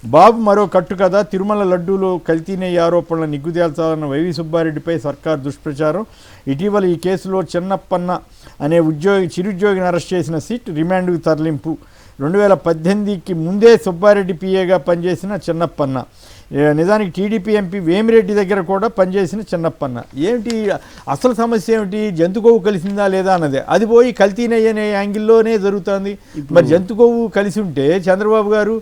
బాబు మరో కట్టు కథ. తిరుమల లడ్డూలో కల్తీ నెయ్యి ఆరోపణల నిగ్గుదేల్చాలన్న వైవి సుబ్బారెడ్డిపై సర్కార్ దుష్ప్రచారం. ఇటీవల ఈ కేసులో చిన్నప్పన్న అనే చిరుద్యోగిని అరెస్ట్ చేసిన సిట్ రిమాండ్కు తరలింపు. 2018కి ముందే సుబ్బారెడ్డి పిఏగా పనిచేసిన చిన్నప్పన్న, నిజానికి టీడీపీ ఎంపీ వేమిరెడ్డి దగ్గర కూడా పనిచేసిన చిన్నప్పన్న. ఏమిటి అసలు సమస్య ఏమిటి? జంతు కొవ్వు కలిసిందా లేదా అన్నదే. అది పోయి కల్తీ నెయ్యి అనే యాంగిల్లోనే జరుగుతుంది. మరి జంతు కొవ్వు కలిసి ఉంటే చంద్రబాబు గారు,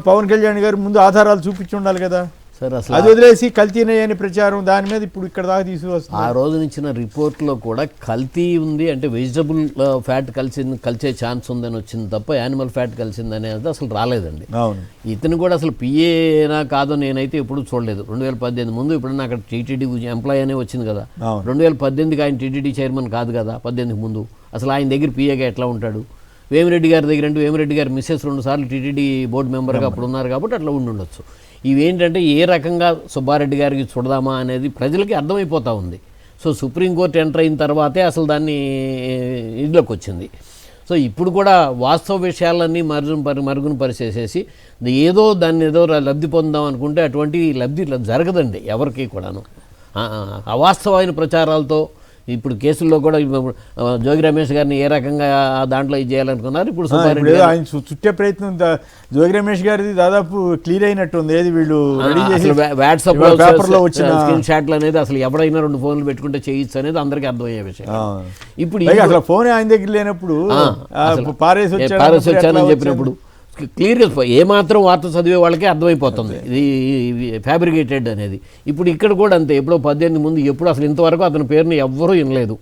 పవన్ కళ్యాణ్ గారు ముందు ఆధారాలు చూపించి ఉండాలి కదా. సార్ అసలు అది వదిలేసి కల్తీ నెయ్యి అని ప్రచారం, దాని మీద ఇప్పుడు ఇక్కడ దాకా తీసుకొస్తుంది. ఆ రోజున ఇచ్చిన రిపోర్ట్లో కూడా కల్తీ ఉంది అంటే వెజిటబుల్ ఫ్యాట్ కలిసే ఛాన్స్ ఉందని వచ్చింది తప్ప యానిమల్ ఫ్యాట్ కలిసింది అనేది అసలు రాలేదండి. అవును, ఇతను కూడా అసలు పిఏనా కాదో నేనైతే ఎప్పుడు చూడలేదు. 2018 ముందు ఇప్పుడన్నా అక్కడ టీటీడీ ఎంప్లాయీ అనే వచ్చింది కదా. 2018కి ఆయన టీటీడీ చైర్మన్ కాదు కదా. 18కి ముందు అసలు ఆయన దగ్గర పిఏగా ఎట్లా ఉంటాడు? వేమిరెడ్డి గారి దగ్గర అంటే వేమిరెడ్డి గారి మిస్సెస్ 2 సార్లు టీటీడీ బోర్డు మెంబర్గా అప్పుడు ఉన్నారు కాబట్టి అట్లా ఉండొచ్చు. ఇవేంటంటే ఏ రకంగా సుబ్బారెడ్డి గారికి చూడదామా అనేది ప్రజలకి అర్థమైపోతూ ఉంది. సో సుప్రీంకోర్టు ఎంటర్ అయిన తర్వాతే అసలు దాన్ని ఇదిలోకి వచ్చింది. సో ఇప్పుడు కూడా వాస్తవ విషయాలన్నీ మరుగున పరిచేసేసి దాన్ని ఏదో లబ్ధి పొందాం అనుకుంటే అటువంటి లబ్ధి జరగదండి ఎవరికి కూడాను. అవాస్తవమైన ప్రచారాలతో ఇప్పుడు కేసుల్లో కూడా జోగి రమేష్ గారిని ఏ రకంగా దాంట్లో ఇది చేయాలనుకున్నారు. ఇప్పుడు సుబ్బారెడ్డి ఆయన చుట్టే ప్రయత్నం జోగి రమేష్ గారిది దాదాపు క్లియర్ అయినట్టుంది. ఏది వీళ్ళు వాట్సాప్ లో వచ్చిన స్క్రీన్ షాట్లు అనేది అసలు ఎవరైనా 2 ఫోన్లు పెట్టుకుంటే చేయొచ్చు అనేది అందరికీ అర్థమయ్యే విషయం. ఇప్పుడు అసలు ఫోన్ ఆయన దగ్గర లేనప్పుడు పారేసి వచ్చానని చెప్పినప్పుడు క్లియర్గా ఏమాత్రం వార్త చదివే వాళ్ళకే అర్థమైపోతుంది ఇది ఫ్యాబ్రికేటెడ్ అనేది. ఇప్పుడు ఇక్కడ కూడా అంతే. ఎప్పుడో 18 ముందు ఎప్పుడు అసలు ఇంతవరకు అతని పేరుని ఎవ్వరూ వినలేదు.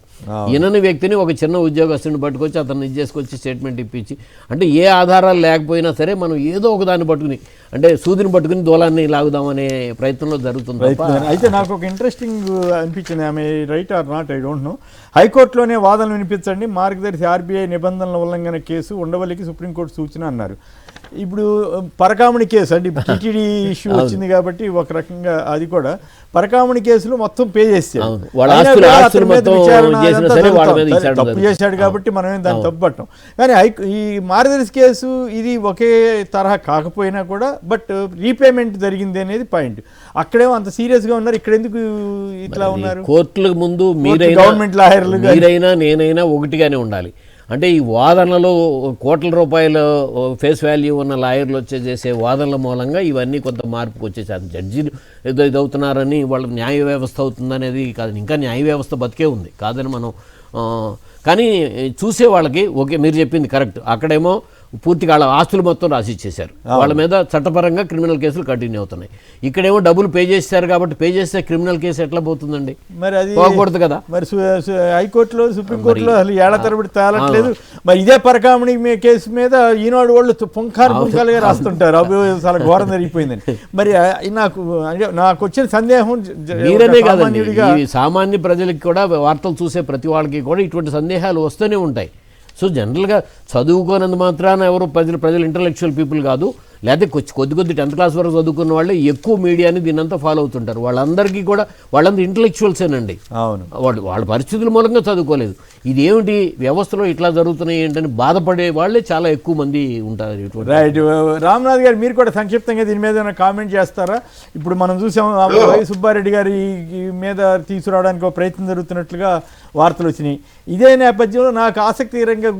వినని వ్యక్తిని ఒక చిన్న ఉద్యోగస్తుని పట్టుకొచ్చి అతన్ని ఇది చేసుకొచ్చి స్టేట్మెంట్ ఇప్పించి, అంటే ఏ ఆధారాలు లేకపోయినా సరే మనం ఏదో ఒక దాన్ని పట్టుకుని అంటే సూదిని పట్టుకుని దూలాన్ని లాగుదామనే ప్రయత్నంలో జరుగుతుంది. అయితే నాకు ఒక ఇంట్రెస్టింగ్ అనిపించింది. ఆమె right or not I don't know. హైకోర్టులోనే వాదనలు వినిపించండి, మార్గదర్శి ఆర్బీఐ నిబంధనల ఉల్లంఘన కేసు ఉండవల్లికి సుప్రీంకోర్టు సూచన అన్నారు. ఇప్పుడు పరకామణి కేసు అంటే టీటీడీ ఇష్యూ వచ్చింది కాబట్టి ఒక రకంగా అది కూడా పరకామణి కేసులు మొత్తం పే చేస్తారు. తప్పు చేశాడు కాబట్టి మనమేం దాన్ని తప్పు పట్టాం. కానీ ఈ మార్గదర్శి కేసు ఇది ఒకే తరహా కాకపోయినా కూడా బట్ రీపేమెంట్ జరిగింది అనేది పాయింట్. అక్కడేమో అంత సీరియస్గా ఉన్నారు, ఇక్కడ ఎందుకు ఇట్లా ఉన్నారు? కోర్టుల ముందు గవర్నమెంట్ లాయర్లు నేనైనా ఒకటిగానే ఉండాలి. అంటే ఈ వాదనలో కోట్ల రూపాయల ఫేస్ వాల్యూ ఉన్న లాయర్లు చేసే వాదనల మూలంగా ఇవన్నీ కొంత మార్పుకు వచ్చేసారు. జడ్జీలు ఏదో ఇదవుతున్నారని వాళ్ళ న్యాయ వ్యవస్థ అవుతుందనేది కాదు. ఇంకా న్యాయ వ్యవస్థ బతికే ఉంది కాదని మనం, కానీ చూసే వాళ్ళకి ఓకే మీరు చెప్పింది కరెక్ట్. అక్కడేమో పూర్తిగా వాళ్ళ ఆస్తులు మొత్తం రాసి ఇచ్చేశారు. వాళ్ళ మీద చట్టపరంగా క్రిమినల్ కేసులు కంటిన్యూ అవుతున్నాయి. ఇక్కడేమో డబ్బులు పే చేశారు కాబట్టి పే చేస్తే క్రిమినల్ కేసు ఎట్లా పోతుందండి? మరి అది పోకూడదు కదా. మరి హైకోర్టులో సుప్రీంకోర్టులో అసలు ఏళ్ల తరబడి తేలట్లేదు. మరి ఇదే పరకామణి కేసు మీద ఈనాడు వాళ్ళు పుంఖాలుగా రాస్తుంటారు చాలా ఘోరం జరిగిపోయిందని. మరి నాకు వచ్చిన సందేహం మీరనే కాదండి, సామాన్య ప్రజలకి కూడా వార్తలు చూసే ప్రతి వాళ్ళకి కూడా ఇటువంటి సందేహాలు వస్తూనే ఉంటాయి. సో జనరల్గా చదువుకోనందు మాత్రాన ఎవరు ప్రజలు ఇంటలెక్చువల్ పీపుల్ కాదు, లేకపోతే కొద్ది 10th క్లాస్ వరకు చదువుకున్న వాళ్ళే ఎక్కువ మీడియాని దీనంతా ఫాలో అవుతుంటారు. వాళ్ళందరికీ కూడా వాళ్ళందరూ ఇంటలెక్చువల్సేనండి. అవును, వాళ్ళ పరిస్థితుల మూలంగా చదువుకోలేదు. ఇదేమిటి వ్యవస్థలో ఇట్లా జరుగుతున్నాయి ఏంటని బాధపడే వాళ్ళే చాలా ఎక్కువ మంది ఉంటారు. రైట్. రామ్నాథ్ గారు మీరు కూడా సంక్షిప్తంగా దీని మీద కామెంట్ చేస్తారా? ఇప్పుడు మనం చూసాం సుబ్బారెడ్డి గారి మీద తీసుకురావడానికి ఒక ప్రయత్నం జరుగుతున్నట్లుగా వార్తలు వచ్చినాయి. ఇదే నేపథ్యంలో నాకు ఆసక్తికరంగా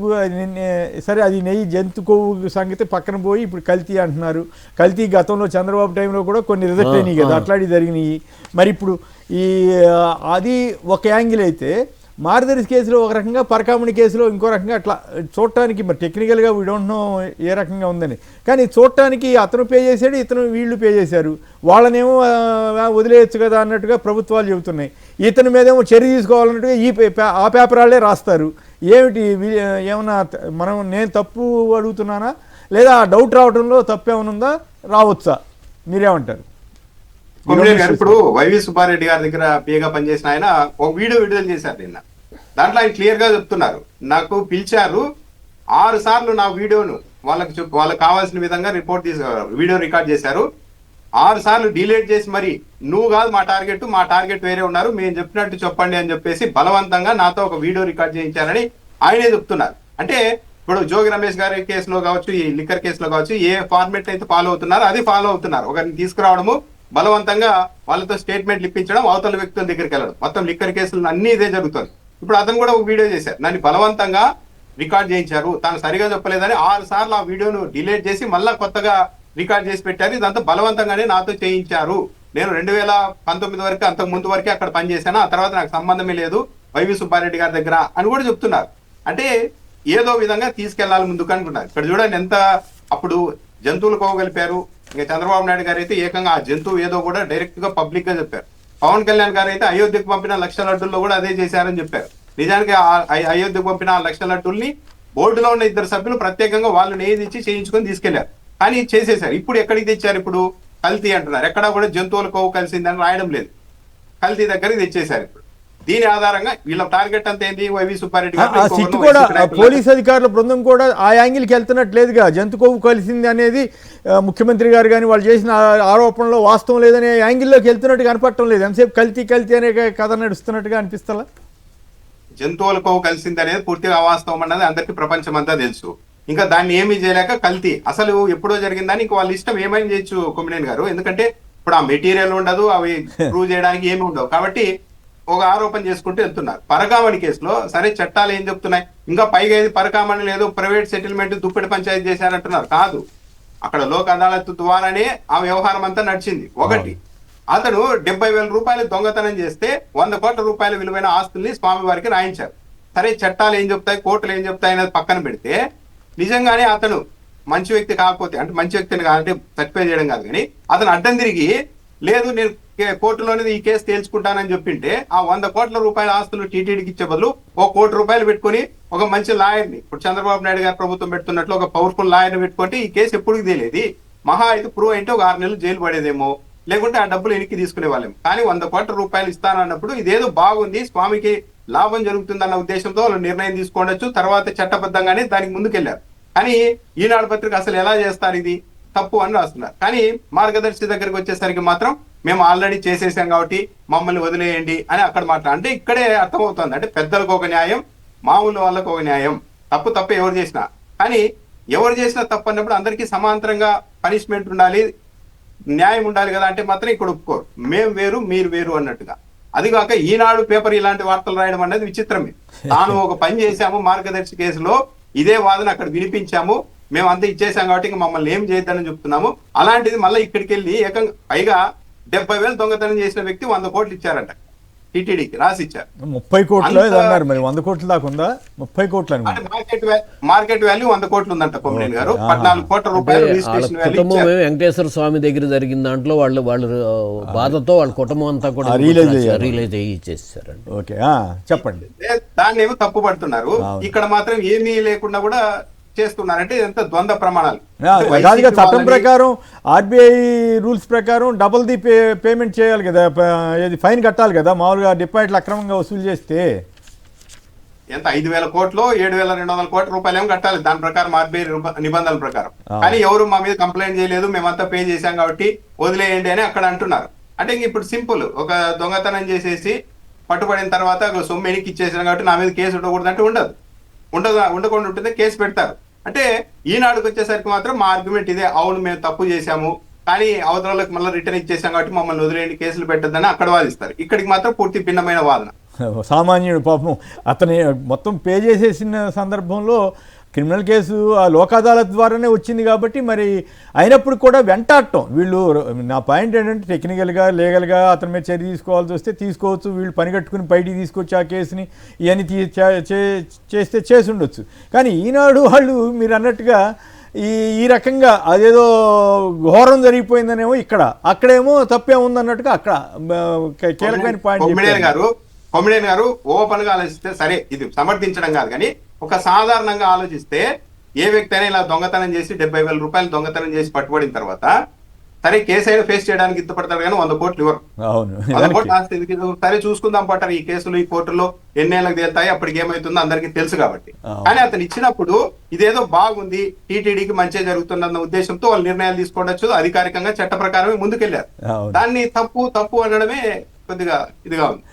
సరే అది నెయ్యి జంతు కొవ్వు సంగతి పక్కన పోయి ఇప్పుడు కల్తీ అంటున్నారు. కల్తీ గతంలో చంద్రబాబు టైంలో కూడా కొన్ని రిజెక్ట్ అయినాయి కదా, అట్లాంటివి జరిగినాయి. మరి ఇప్పుడు అది ఒక యాంగిల్ అయితే మార్గదర్శి కేసులో ఒక రకంగా, పరకామణి కేసులో ఇంకో రకంగా అట్లా చూడటానికి మరి టెక్నికల్గా వీ డోంట్ నో ఏ రకంగా ఉందని, కానీ చూడటానికి అతను పే చేశాడు, వీళ్ళు పే చేశారు, వాళ్ళనేమో వదిలేయచ్చు కదా అన్నట్టుగా ప్రభుత్వాలు చెబుతున్నాయి. ఇతని మీదేమో చర్య తీసుకోవాలన్నట్టుగా ఆ పేపర్ వాళ్ళే రాస్తారు. ఏమిటి ఏమన్నా నేను తప్పు అడుగుతున్నానా లేదా డౌట్ రావడంలో తప్పేమనుందా, రావచ్చా? మీరేమంటారు? ఇప్పుడు వైవి సుబ్బారెడ్డి గారి దగ్గర పిఏగా పనిచేసిన ఆయన ఒక వీడియో విడుదల చేశారు నిన్న. దాంట్లో ఆయన క్లియర్ గా చెప్తున్నారు, నాకు పిలిచారు 6 సార్లు నా వీడియోను వాళ్ళకి కావాల్సిన విధంగా వీడియో రికార్డ్ చేశారు. 6 సార్లు డిలీట్ చేసి మరి నువ్వు కాదు మా టార్గెట్ వేరే ఉన్నారు, మేము చెప్పినట్టు చెప్పండి అని చెప్పేసి బలవంతంగా నాతో ఒక వీడియో రికార్డ్ చేయించారని ఆయనే చెప్తున్నారు. అంటే ఇప్పుడు జోగి రమేష్ గారి కేసులో కావచ్చు, ఈ లిక్కర్ కేసులో కావచ్చు, ఏ ఫార్మేట్ అయితే ఫాలో అవుతున్నారో అది ఫాలో అవుతున్నారు. ఒకరిని తీసుకురావడము, బలవంతంగా వాళ్ళతో స్టేట్మెంట్లు ఇప్పించడం, అవతల వ్యక్తుల దగ్గరికి వెళ్ళడం, మొత్తం లిక్కర్ కేసులు అన్ని ఇదే జరుగుతుంది. ఇప్పుడు అతను కూడా ఒక వీడియో చేశారు, నన్ను బలవంతంగా రికార్డ్ చేయించారు, తాను సరిగా చెప్పలేదని 6 సార్లు ఆ వీడియోను డిలీట్ చేసి మళ్ళా కొత్తగా రికార్డ్ చేసి పెట్టారు. ఇదంతా బలవంతంగానే నాతో చేయించారు. నేను 2019 వరకు, అంతకు ముందు వరకే అక్కడ పనిచేశాను, ఆ తర్వాత నాకు సంబంధమే లేదు వైవి సుబ్బారెడ్డి గారి దగ్గర అని కూడా చెప్తున్నారు. అంటే ఏదో విధంగా తీసుకెళ్లాలి ముందుకు అనుకున్నారు. ఇక్కడ చూడండి ఎంత అప్పుడు జంతువులు కోవగలిపారు. ఇంకా చంద్రబాబు నాయుడు గారు అయితే ఏకంగా ఆ జంతువు ఏదో కూడా డైరెక్ట్ గా పబ్లిక్ గా చెప్పారు. పవన్ కళ్యాణ్ గారు అయితే అయోధ్యకు పంపిన 1,00,000 లడ్డూల్లో కూడా అదే చేశారని చెప్పారు. నిజానికి అయోధ్యకు పంపిన 1,00,000 లడ్డూల్ని బోర్డులో ఉన్న 2 సభ్యులు ప్రత్యేకంగా వాళ్ళు నేదిచ్చి చేయించుకొని తీసుకెళ్లారు. కానీ చేసేశారు. ఇప్పుడు ఎక్కడికి తెచ్చారు? ఇప్పుడు కల్తీ అంటున్నారు. ఎక్కడా కూడా జంతువుల కొవ్వు కలిసిందని రాయడం లేదు, కల్తీ దగ్గరికి తెచ్చేశారు. ఇప్పుడు దీని ఆధారంగా వీళ్ళ టార్గెట్ అంతా ఏంటి? వైవి సుబ్బారెడ్డి సిట్ కూడా పోలీస్ అధికారుల బృందం కూడా ఆ యాంగిల్కి వెళ్తున్నట్లేదుగా. జంతు కొవ్వు కలిసింది అనేది ముఖ్యమంత్రి గారు కానీ వాళ్ళు చేసిన ఆరోపణలో వాస్తవం లేదనే యాంగిల్లోకి వెళ్తున్నట్టు కనపడటం లేదు. ఎంతసేపు కల్తీ కల్తీ అనే కథ నడుస్తున్నట్టుగా అనిపిస్తలా? జంతువుల కొవ్వు కలిసింది అనేది పూర్తిగా అవాస్తవం అన్నది అందరికీ ప్రపంచం అంతా తెలుసు. ఇంకా దాన్ని ఏమీ చేయలేక కల్తీ అసలు ఎప్పుడో జరిగిందని ఇంక వాళ్ళ ఇష్టం ఏమైనా చేయొచ్చు కొమ్మినేని గారు. ఎందుకంటే ఇప్పుడు ఆ మెటీరియల్ ఉండదు, అవి ప్రూవ్ చేయడానికి ఏమి ఉండవు. కాబట్టి ఒక ఆరోపణ చేసుకుంటూ వెళ్తున్నారు. పరకామణి కేసులో సరే చట్టాలు ఏం చెప్తున్నాయి? ఇంకా పైగా ఏది పరకామణి లేదు, ప్రైవేట్ సెటిల్మెంట్ దుప్పెడి పంచాయతీ చేశారంటున్నారు. కాదు, అక్కడ లోక్ అదాలత్ ద్వారానే ఆ వ్యవహారం అంతా నడిచింది. ఒకటి, అతను 70,000 రూపాయలు దొంగతనం చేస్తే 100 కోట్ల రూపాయల విలువైన ఆస్తుల్ని స్వామివారికి రాయించారు. సరే చట్టాలు ఏం చెప్తాయి, కోర్టులు ఏం చెప్తాయి అనేది పక్కన పెడితే, నిజంగానే అతను మంచి వ్యక్తి కాకపోతే, అంటే మంచి వ్యక్తిని కాదంటే సర్టిఫై చేయడం కాదు, కానీ అతను అడ్డం తిరిగి లేదు నేను కోర్టులోనే ఈ కేసు తేల్చుకుంటానని చెప్పింటే ఆ 100 కోట్ల రూపాయల ఆస్తులు టీటీడీకి ఇచ్చే బదులు 1 కోటి రూపాయలు పెట్టుకుని ఒక మంచి లాయర్ని, ఇప్పుడు చంద్రబాబు నాయుడు గారి ప్రభుత్వం పెడుతున్నట్లు ఒక పవర్ఫుల్ లాయర్ని పెట్టుకుంటే ఈ కేసు ఎప్పుడు తెలియదు. మహా అయితే ప్రూవ్ అయితే ఒక 6 నెలలు జైలు పడేదేమో, లేకుంటే ఆ డబ్బులు వెనక్కి తీసుకునే వాళ్ళేమో. కానీ 100 కోట్ల రూపాయలు ఇస్తానన్నప్పుడు ఇదేదో బాగుంది, స్వామికి లాభం జరుగుతుందన్న ఉద్దేశంతో వాళ్ళు నిర్ణయం తీసుకోవచ్చు. తర్వాత చట్టబద్ధంగానే దానికి ముందుకెళ్లారు. కానీ ఈనాడు పత్రిక అసలు ఎలా చేస్తారు, ఇది తప్పు అని రాస్తున్నారు. కానీ మార్గదర్శి దగ్గరికి వచ్చేసరికి మాత్రం మేము ఆల్రెడీ చేసేసాం కాబట్టి మమ్మల్ని వదిలేయండి అని అక్కడ అంటే ఇక్కడే అర్థమవుతుంది. అంటే పెద్దలకు ఒక న్యాయం, మామూలు వాళ్ళకు ఒక న్యాయం. తప్పు ఎవరు చేసినా, కానీ ఎవరు చేసినా తప్పు అన్నప్పుడు అందరికీ సమాంతరంగా పనిష్మెంట్ ఉండాలి, న్యాయం ఉండాలి కదా. అంటే మాత్రం ఇక్కడ ఒప్పుకోరు, మేము వేరు మీరు వేరు అన్నట్టుగా. అది కాక ఈనాడు పేపర్ ఇలాంటి వార్తలు రాయడం అనేది విచిత్రమే. తాను ఒక పని చేశాము మార్గదర్శి కేసులో, ఇదే వాదన అక్కడ వినిపించాము, మేము అంతా ఇచ్చేసాం కాబట్టి ఇంకా మమ్మల్ని ఏం చేయొద్దని చెప్తున్నాము. అలాంటిది మళ్ళీ ఇక్కడికి వెళ్ళి ఏకంగా పైగా 70,000 దొంగతనం చేసిన వ్యక్తి 100 కోట్లు ఇచ్చారంట, టీటీడీకి రాసి ఇచ్చారు. 30 కోట్లు అన్నారు, మరి 100 కోట్లు దాకా ఉందా? 30 కోట్లు అంటే మార్కెట్ వాల్యూ 100 కోట్లు ఉందంట కొమ్మినేని గారు. 14 కోట్ల రూపాయలు రిజిస్ట్రేషన్ వాల్యూ. వెంకటేశ్వర స్వామి దగ్గర జరిగిన దాంట్లో వాళ్ళు బాధతో వాళ్ళ కుటుంబం అంతా కూడా రియలైజ్ అయ్యి ఇచ్చేసారండి. ఓకే, చెప్పండి. దాన్ని ఏమో తప్పు పడుతున్నారు, ఇక్కడ మాత్రం ఏమీ లేకుండా కూడా చేస్తున్నారంటే ఎంత ద్వంద్వ ప్రమాణాలు. చట్టం ప్రకారం ఆర్బీఐ రూల్స్ ప్రకారం డబుల్ ది పేమెంట్ చేయాలి కదా, ఫైన్ కట్టాలి కదా మామూలుగా డిపాజిట్లు అక్రమంగా వసూలు చేస్తే. ఎంత 5,000 కోట్లు 7,200 కోట్ల రూపాయలు ఏమో కట్టాలి దాని ప్రకారం, ఆర్బీఐ నిబంధనల ప్రకారం. కానీ ఎవరు మా మీద కంప్లైంట్ చేయలేదు, మేమంతా పే చేశాం కాబట్టి వదిలేయండి అని అక్కడ అంటున్నారు. అంటే ఇంక ఇప్పుడు సింపుల్, ఒక దొంగతనం చేసేసి పట్టుబడిన తర్వాత సొమ్ము ఎనికి ఇచ్చేసాం కాబట్టి నా మీద కేసు ఉండకూడదు అంటే ఉండకుండా ఉంటుంది, కేసు పెడతారు. అంటే ఈనాడుకు వచ్చేసరికి మాత్రం మా ఆర్గ్యుమెంట్ ఇదే, అవును మేము తప్పు చేశాము కానీ అవతలకు మళ్ళీ రిటర్న్ ఇచ్చేసాం కాబట్టి మమ్మల్ని వదిలేయండి, కేసులు పెట్టద్దని అక్కడ వాదిస్తారు. ఇక్కడికి మాత్రం పూర్తి భిన్నమైన వాదన. సామాన్యుడు పాపం అతని మొత్తం పే చేసేసిన సందర్భంలో క్రిమినల్ కేసు ఆ లోక్ అదాలత్ ద్వారానే వచ్చింది కాబట్టి మరి అయినప్పుడు కూడా వెంటాడటం. వీళ్ళు, నా పాయింట్ ఏంటంటే టెక్నికల్గా లీగల్గా అతని మీద చర్య తీసుకోవాల్సి వస్తే తీసుకోవచ్చు, వీళ్ళు పని కట్టుకుని బయటికి తీసుకొచ్చి ఆ కేసుని ఇవన్నీ చేస్తే చేసి ఉండొచ్చు. కానీ ఈనాడు వాళ్ళు మీరు అన్నట్టుగా ఈ రకంగా అదేదో ఘోరం జరిగిపోయిందనేమో ఇక్కడ, అక్కడేమో తప్పే ఉందన్నట్టుగా అక్కడ కీలకమైన పాయింట్. కొమ్మినేని గారు ఓపెన్ గా ఆలోచిస్తే సరే, ఇది సమర్థించడం కాదు, కానీ ఒక సాధారణంగా ఆలోచిస్తే ఏ వ్యక్తి అయినా ఇలా దొంగతనం చేసి 70,000 రూపాయలు దొంగతనం చేసి పట్టుబడిన తర్వాత సరే కేసు అయినా ఫేస్ చేయడానికి ఇష్టపడతారు కానీ 100 కోట్లు ఇవ్వరు. 100 కోట్లు ఆస్తి సరే చూసుకుందాం పట్టారు, ఈ కేసులు ఈ కోర్టులో ఎన్నేళ్ళకి తేలుతాయి, అప్పటికి ఏమైతుందో అందరికీ తెలుసు కాబట్టి. కానీ అతను ఇచ్చినప్పుడు ఇదేదో బాగుంది, టీటీడీకి మంచిగా జరుగుతుందన్న ఉద్దేశంతో వాళ్ళు నిర్ణయాలు తీసుకోవచ్చు, అధికారికంగా చట్ట ప్రకారమే ముందుకెళ్లారు. దాన్ని తప్పు అనడమే కొద్దిగా ఇదిగా ఉంది.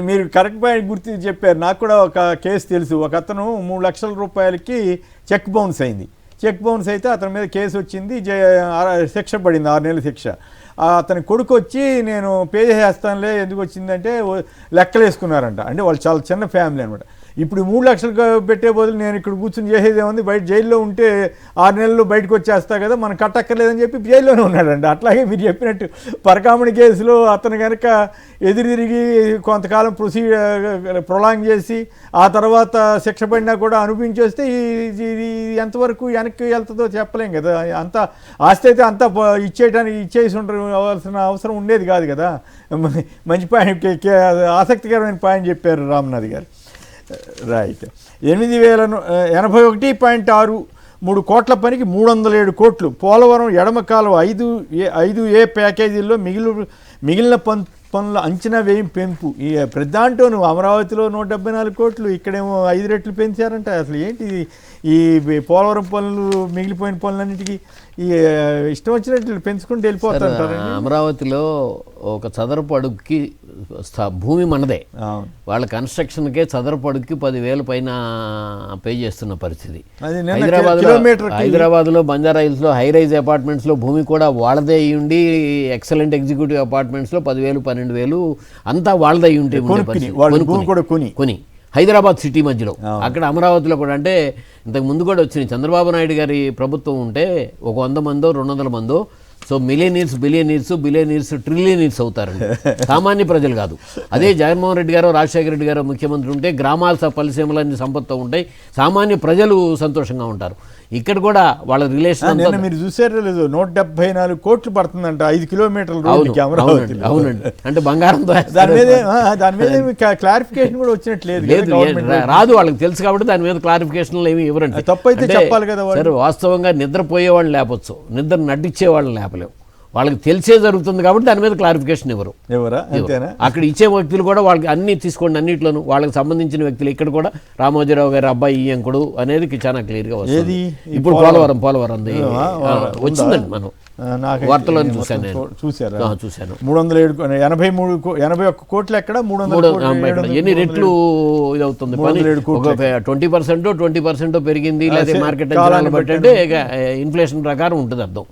మీరు కరెక్ట్ పాయింట్ గుర్తు చెప్పారు. నాకు కూడా ఒక కేసు తెలుసు. ఒక అతను 3 లక్షల రూపాయలకి చెక్ బౌన్స్ అయింది. చెక్ బౌన్స్ అయితే అతని మీద కేసు వచ్చింది, శిక్ష పడింది, 6 నెలల శిక్ష. అతని కొడుకు వచ్చి నేను పే చేస్తానులే, ఎందుకు వచ్చిందంటే లెక్కలు వేసుకున్నారంట. అంటే వాళ్ళు చాలా చిన్న ఫ్యామిలీ అనమాట. ఇప్పుడు 3 లక్షలు పెట్టే బదులు నేను ఇక్కడ కూర్చొని చేసేది ఏముంది, బయట జైల్లో ఉంటే 6 నెలల్లో బయటకు వచ్చేస్తా కదా, మనం కట్టక్కర్లేదని చెప్పి జైల్లోనే ఉన్నాడండి. అట్లాగే మీరు చెప్పినట్టు పరకామణి కేసులో అతను కనుక ఎదురు తిరిగి కొంతకాలం ప్రొలాంగ్ చేసి ఆ తర్వాత శిక్ష పడినా కూడా అనిపించేస్తే ఇది ఎంతవరకు వెనక్కి వెళ్తుందో చెప్పలేం కదా. అంత ఆస్తి అయితే అంతా ఇచ్చేసి ఉండవలసిన అవసరం ఉండేది కాదు కదా. మంచి పాయింట్, ఆసక్తికరమైన పాయింట్ చెప్పారు రామ్నాథ్ గారు. రైట్. 8,081.63 కోట్ల పనికి 307 కోట్లు. పోలవరం ఎడమ కాలువ 5A ప్యాకేజీల్లో మిగిలిన పనుల అంచనా వ్యయం పెంపు. ఈ ప్రధాంటోను అమరావతిలో 174 కోట్లు, ఇక్కడేమో 5 రెట్లు పెంచారంట. అసలు ఏంటి ఈ పోలవరం పనులు, మిగిలిపోయిన పనులన్నిటికీ ఈ ఇష్టం వచ్చినట్లు పెంచుకుంటూ వెళ్ళిపోతుంటారు. అమరావతిలో ఒక చదరపు అడుగుకి భూమి మనదే, వాళ్ళ కన్స్ట్రక్షన్కే చదరపు అడుగుకి 10,000 పైన పే చేస్తున్న పరిస్థితి. హైదరాబాద్లో బంజారా హిల్స్లో హై రైజ్ అపార్ట్మెంట్స్లో భూమి కూడా వాళ్ళదే అయ్యి ఉండి, ఎక్సలెంట్ ఎగ్జిక్యూటివ్ అపార్ట్మెంట్స్లో 10,000 12,000 అంతా వాళ్ళదే అయ్యి ఉంటే కొని హైదరాబాద్ సిటీ మధ్యలో. అక్కడ అమరావతిలో కూడా అంటే ఇంతకు ముందు కూడా వచ్చినాయి. చంద్రబాబు నాయుడు గారి ప్రభుత్వం ఉంటే ఒక 100 మందో 200 మందో, సో మిలియనీర్స్, బిలియనీర్స్ ట్రిలియనీర్స్ అవుతారండి, సామాన్య ప్రజలు కాదు. అదే జగన్మోహన్ రెడ్డి గారు, రాజశేఖర రెడ్డి గారు ముఖ్యమంత్రి ఉంటే గ్రామాల పలిసీమలన్నీ సంపత్తో ఉంటాయి, సామాన్య ప్రజలు సంతోషంగా ఉంటారు. ఇక్కడ కూడా వాళ్ళ రిలేషన్ మీరు చూసారో లేదు, 174 కోట్లు పడుతుందంట 5 కిలోమీటర్ల. అవునండి, అంటే బంగారంతో. దాని మీద క్లారిఫికేషన్ కూడా వచ్చినట్లేదు, రాదు, వాళ్ళకి తెలుసు కాబట్టి దాని మీద క్లారిఫికేషన్లు ఏమి ఇవ్వరండి. తప్పైతే చెప్పాలి కదా. సరే, వాస్తవంగా నిద్రపోయే వాళ్ళని లేపొచ్చు, నిద్ర నటించే వాళ్ళని లేపలేవు. వాళ్ళకి తెలిసే జరుగుతుంది కాబట్టి దాని మీద క్లారిఫికేషన్ ఎవరా అక్కడ ఇచ్చే వ్యక్తులు కూడా వాళ్ళకి అన్ని తీసుకోండి, అన్నింటిలోనూ వాళ్ళకి సంబంధించిన వ్యక్తులు. ఇక్కడ కూడా రామోజీరావు గారి అబ్బాయి ఈయంకుడు అనేది చాలా క్లియర్గా వస్తుంది. ఇప్పుడు పోలవరం వచ్చిందండి, మనం వార్తలో చూశాను. 381 కోట్లు ఎక్కడ, 300 ఎన్ని రెట్లు ఇది అవుతుంది పని. 20% పెరిగింది, లేదా మార్కెట్ బట్టి అంటే ఇన్ఫ్లేషన్ ప్రకారం ఉంటుంది అర్థం.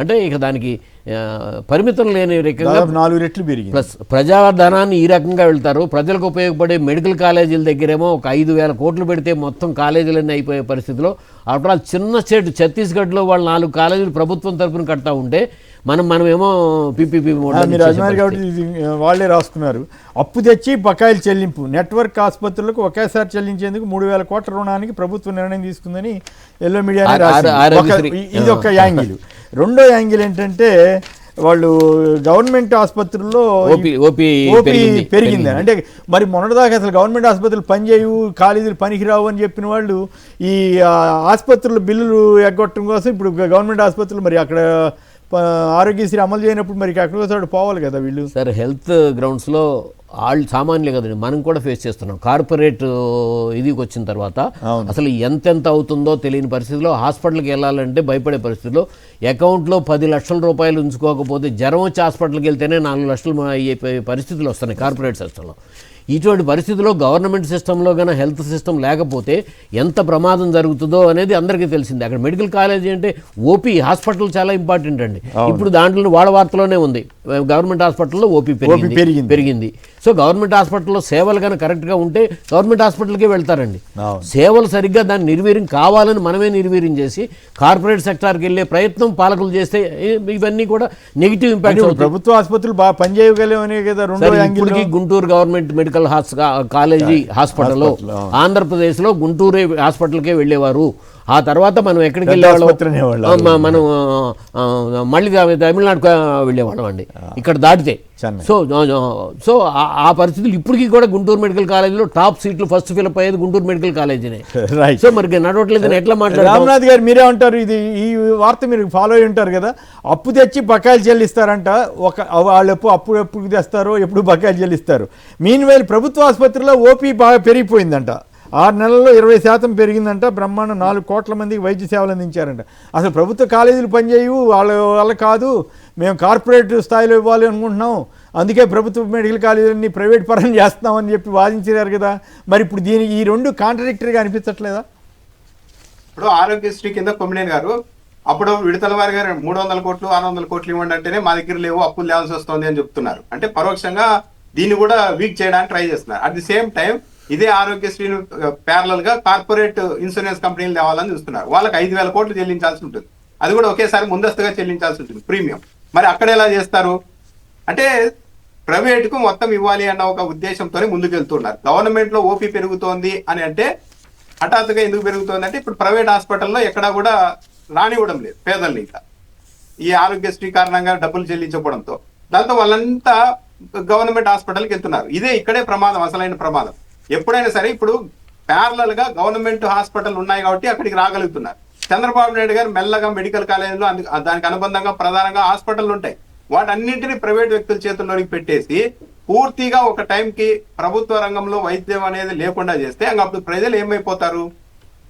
అంటే ఇక దానికి పరిమితం లేని రకంగా 4 రెట్లు పెరిగింది. ప్లస్ ప్రజాధనాన్ని ఈ రకంగా వెళ్తారు. ప్రజలకు ఉపయోగపడే మెడికల్ కాలేజీల దగ్గరేమో ఒక 5,000 కోట్లు పెడితే మొత్తం కాలేజీలన్నీ అయిపోయే పరిస్థితిలో, ఆఫ్టర్ ఆల్ చిన్న స్టేట్ ఛత్తీస్గఢ్లో వాళ్ళు 4 కాలేజీలు ప్రభుత్వం తరఫున కడతా ఉంటే మనమేమో పిపిపి వాళ్ళే రాసుకున్నారు. అప్పు తెచ్చి బకాయిలు చెల్లింపు, నెట్వర్క్ ఆసుపత్రులకు ఒకేసారి చెల్లించేందుకు 3,000 కోట్ల రుణానికి ప్రభుత్వం నిర్ణయం తీసుకుందని ఎల్లో మీడియా. ఇది ఒక యాంగిల్. రెండో యాంగిల్ ఏంటంటే వాళ్ళు గవర్నమెంట్ ఆసుపత్రుల్లో ఓపీ పెరిగింది. అంటే మరి మొన్నటిదాకా అసలు గవర్నమెంట్ ఆసుపత్రులు పనిచేయవు, కాలేజీలు పనికిరావు అని చెప్పిన వాళ్ళు ఈ ఆసుపత్రుల బిల్లులు ఎగ్గొట్టడం కోసం ఇప్పుడు గవర్నమెంట్ ఆసుపత్రులు మరి అక్కడ ఆరోగ్యశ్రీ అమలు చేయనప్పుడు మరి ఎక్కడికోసారి పోవాలి కదా వీళ్ళు. సార్, హెల్త్ గ్రౌండ్స్లో వాళ్ళు సామాన్యులే కదండి, మనం కూడా ఫేస్ చేస్తున్నాం. కార్పొరేట్ ఇదికి వచ్చిన తర్వాత అసలు ఎంతెంత అవుతుందో తెలియని పరిస్థితిలో హాస్పిటల్కి వెళ్ళాలంటే భయపడే పరిస్థితిలో, అకౌంట్లో 10 లక్షల రూపాయలు ఉంచుకోకపోతే జ్వరం వచ్చి హాస్పిటల్కి వెళ్తేనే 4 లక్షలు అయ్యే పరిస్థితులు వస్తున్నాయి కార్పొరేట్ సిస్టంలో. ఇటువంటి పరిస్థితుల్లో గవర్నమెంట్ సిస్టంలో కానీ హెల్త్ సిస్టమ్ లేకపోతే ఎంత ప్రమాదం జరుగుతుందో అనేది అందరికీ తెలిసిందే. అక్కడ మెడికల్ కాలేజీ అంటే ఓపీ హాస్పిటల్ చాలా ఇంపార్టెంట్ అండి. ఇప్పుడు దాంట్లో వాళ్ళ వార్తలోనే ఉంది, గవర్నమెంట్ హాస్పిటల్లో ఓపీ పెరిగింది. సో గవర్నమెంట్ హాస్పిటల్లో సేవలు కానీ కరెక్ట్గా ఉంటే గవర్నమెంట్ హాస్పిటల్కే వెళ్తారండి. సేవలు సరిగ్గా దాన్ని నిర్వీర్యం కావాలని మనమే నిర్వీర్యం చేసి కార్పొరేట్ సెక్టార్కి వెళ్ళే ప్రయత్నం పాలకులు చేస్తే ఇవన్నీ కూడా నెగిటివ్ ఇంపాక్ట్. ప్రభుత్వ ఆసుపత్రులు బాగా పనిచేయగలవనే కదా. ఇప్పటికీ గుంటూరు గవర్నమెంట్ మెడికల్ కాలేజీ హాస్పిటల్లో ఆంధ్రప్రదేశ్లో గుంటూరు హాస్పిటల్కే వెళ్ళేవారు. ఆ తర్వాత మనం ఎక్కడికి వెళ్ళేవాళ్ళం, మనం మళ్ళీ తమిళనాడు వెళ్ళేవాళ్ళం అండి ఇక్కడ దాటితే. సో ఆ పరిస్థితులు ఇప్పటికీ కూడా గుంటూరు మెడికల్ కాలేజీలో టాప్ సీట్లు ఫస్ట్ ఫిలప్ అయ్యేది గుంటూరు మెడికల్ కాలేజీనే. సో మరి నడవట్లేదని ఎట్లా మాట్లాడారు? రామ్నాథ్ గారు మీరే ఉంటారు, ఇది ఈ వార్త మీరు ఫాలో అయి ఉంటారు కదా. అప్పు తెచ్చి బకాయిలు చెల్లిస్తారంట. వాళ్ళు అప్పుడు తెస్తారో ఎప్పుడు బకాయిలు చెల్లిస్తారు. మీన్వైల్ ప్రభుత్వ ఆసుపత్రిలో ఓపీ బాగా పెరిగిపోయిందంట. 6 నెలల్లో 20% పెరిగిందంట. బ్రహ్మాండం 4 కోట్ల మందికి వైద్య సేవలు అందించారంట. అసలు ప్రభుత్వ కాలేజీలు పనిచేయవు, వాళ్ళ కాదు, మేము కార్పొరేట్ స్థాయిలో ఇవ్వాలి అనుకుంటున్నాం, అందుకే ప్రభుత్వ మెడికల్ కాలేజీలన్నీ ప్రైవేట్ పరం చేస్తున్నామని చెప్పి వాదించారు కదా. మరి ఇప్పుడు దీనికి ఈ రెండు కాంట్రడిక్టరీగా అనిపించట్లేదా? ఇప్పుడు ఆరోగ్యశ్రీ కింద కొమ్మినేని గారు అప్పుడు విడతల వారి గారు 300 కోట్లు 600 కోట్లు ఇవ్వండి అంటేనే మా దగ్గర లేవు, అప్పులు లేవాల్సి వస్తుంది అని చెప్తున్నారు. అంటే పరోక్షంగా దీన్ని కూడా వీక్ చేయడానికి ట్రై చేస్తున్నారు. అట్ ది సేమ్ టైం ఇదే ఆరోగ్యశ్రీని ప్యారలల్ గా కార్పొరేట్ ఇన్సూరెన్స్ కంపెనీలు తేవాలని చూస్తున్నారు. వాళ్ళకి 5,000 కోట్లు చెల్లించాల్సి ఉంటుంది, అది కూడా ఒకేసారి ముందస్తుగా చెల్లించాల్సి ఉంటుంది ప్రీమియం. మరి అక్కడ ఎలా చేస్తారు అంటే ప్రైవేట్ కు మొత్తం ఇవ్వాలి అన్న ఒక ఉద్దేశంతోనే ముందుకు వెళ్తున్నారు. గవర్నమెంట్ లో ఓపీ పెరుగుతోంది అని అంటే హఠాత్తుగా ఎందుకు పెరుగుతోంది అంటే ఇప్పుడు ప్రైవేట్ హాస్పిటల్లో ఎక్కడా కూడా రానివ్వడం లేదు పేదల్ని, ఇంకా ఈ ఆరోగ్యశ్రీ కారణంగా డబ్బులు చెల్లించకపోవడంతో. దాంతో వాళ్ళంతా గవర్నమెంట్ హాస్పిటల్కి వెళ్తున్నారు. ఇదే ఇక్కడే ప్రమాదం, అసలైన ప్రమాదం. ఎప్పుడైనా సరే ఇప్పుడు ప్యారలల్ గా గవర్నమెంట్ హాస్పిటల్ ఉన్నాయి కాబట్టి అక్కడికి రాగలుగుతున్నారు. చంద్రబాబు నాయుడు గారు మెల్లగా మెడికల్ కాలేజీలో దానికి అనుబంధంగా ప్రధానంగా హాస్పిటల్ ఉంటాయి, వాటన్నింటినీ ప్రైవేట్ వ్యక్తుల చేతుల్లోకి పెట్టేసి పూర్తిగా ఒక టైంకి ప్రభుత్వ రంగంలో వైద్యం అనేది లేకుండా చేస్తే అప్పుడు ప్రజలు ఏమైపోతారు?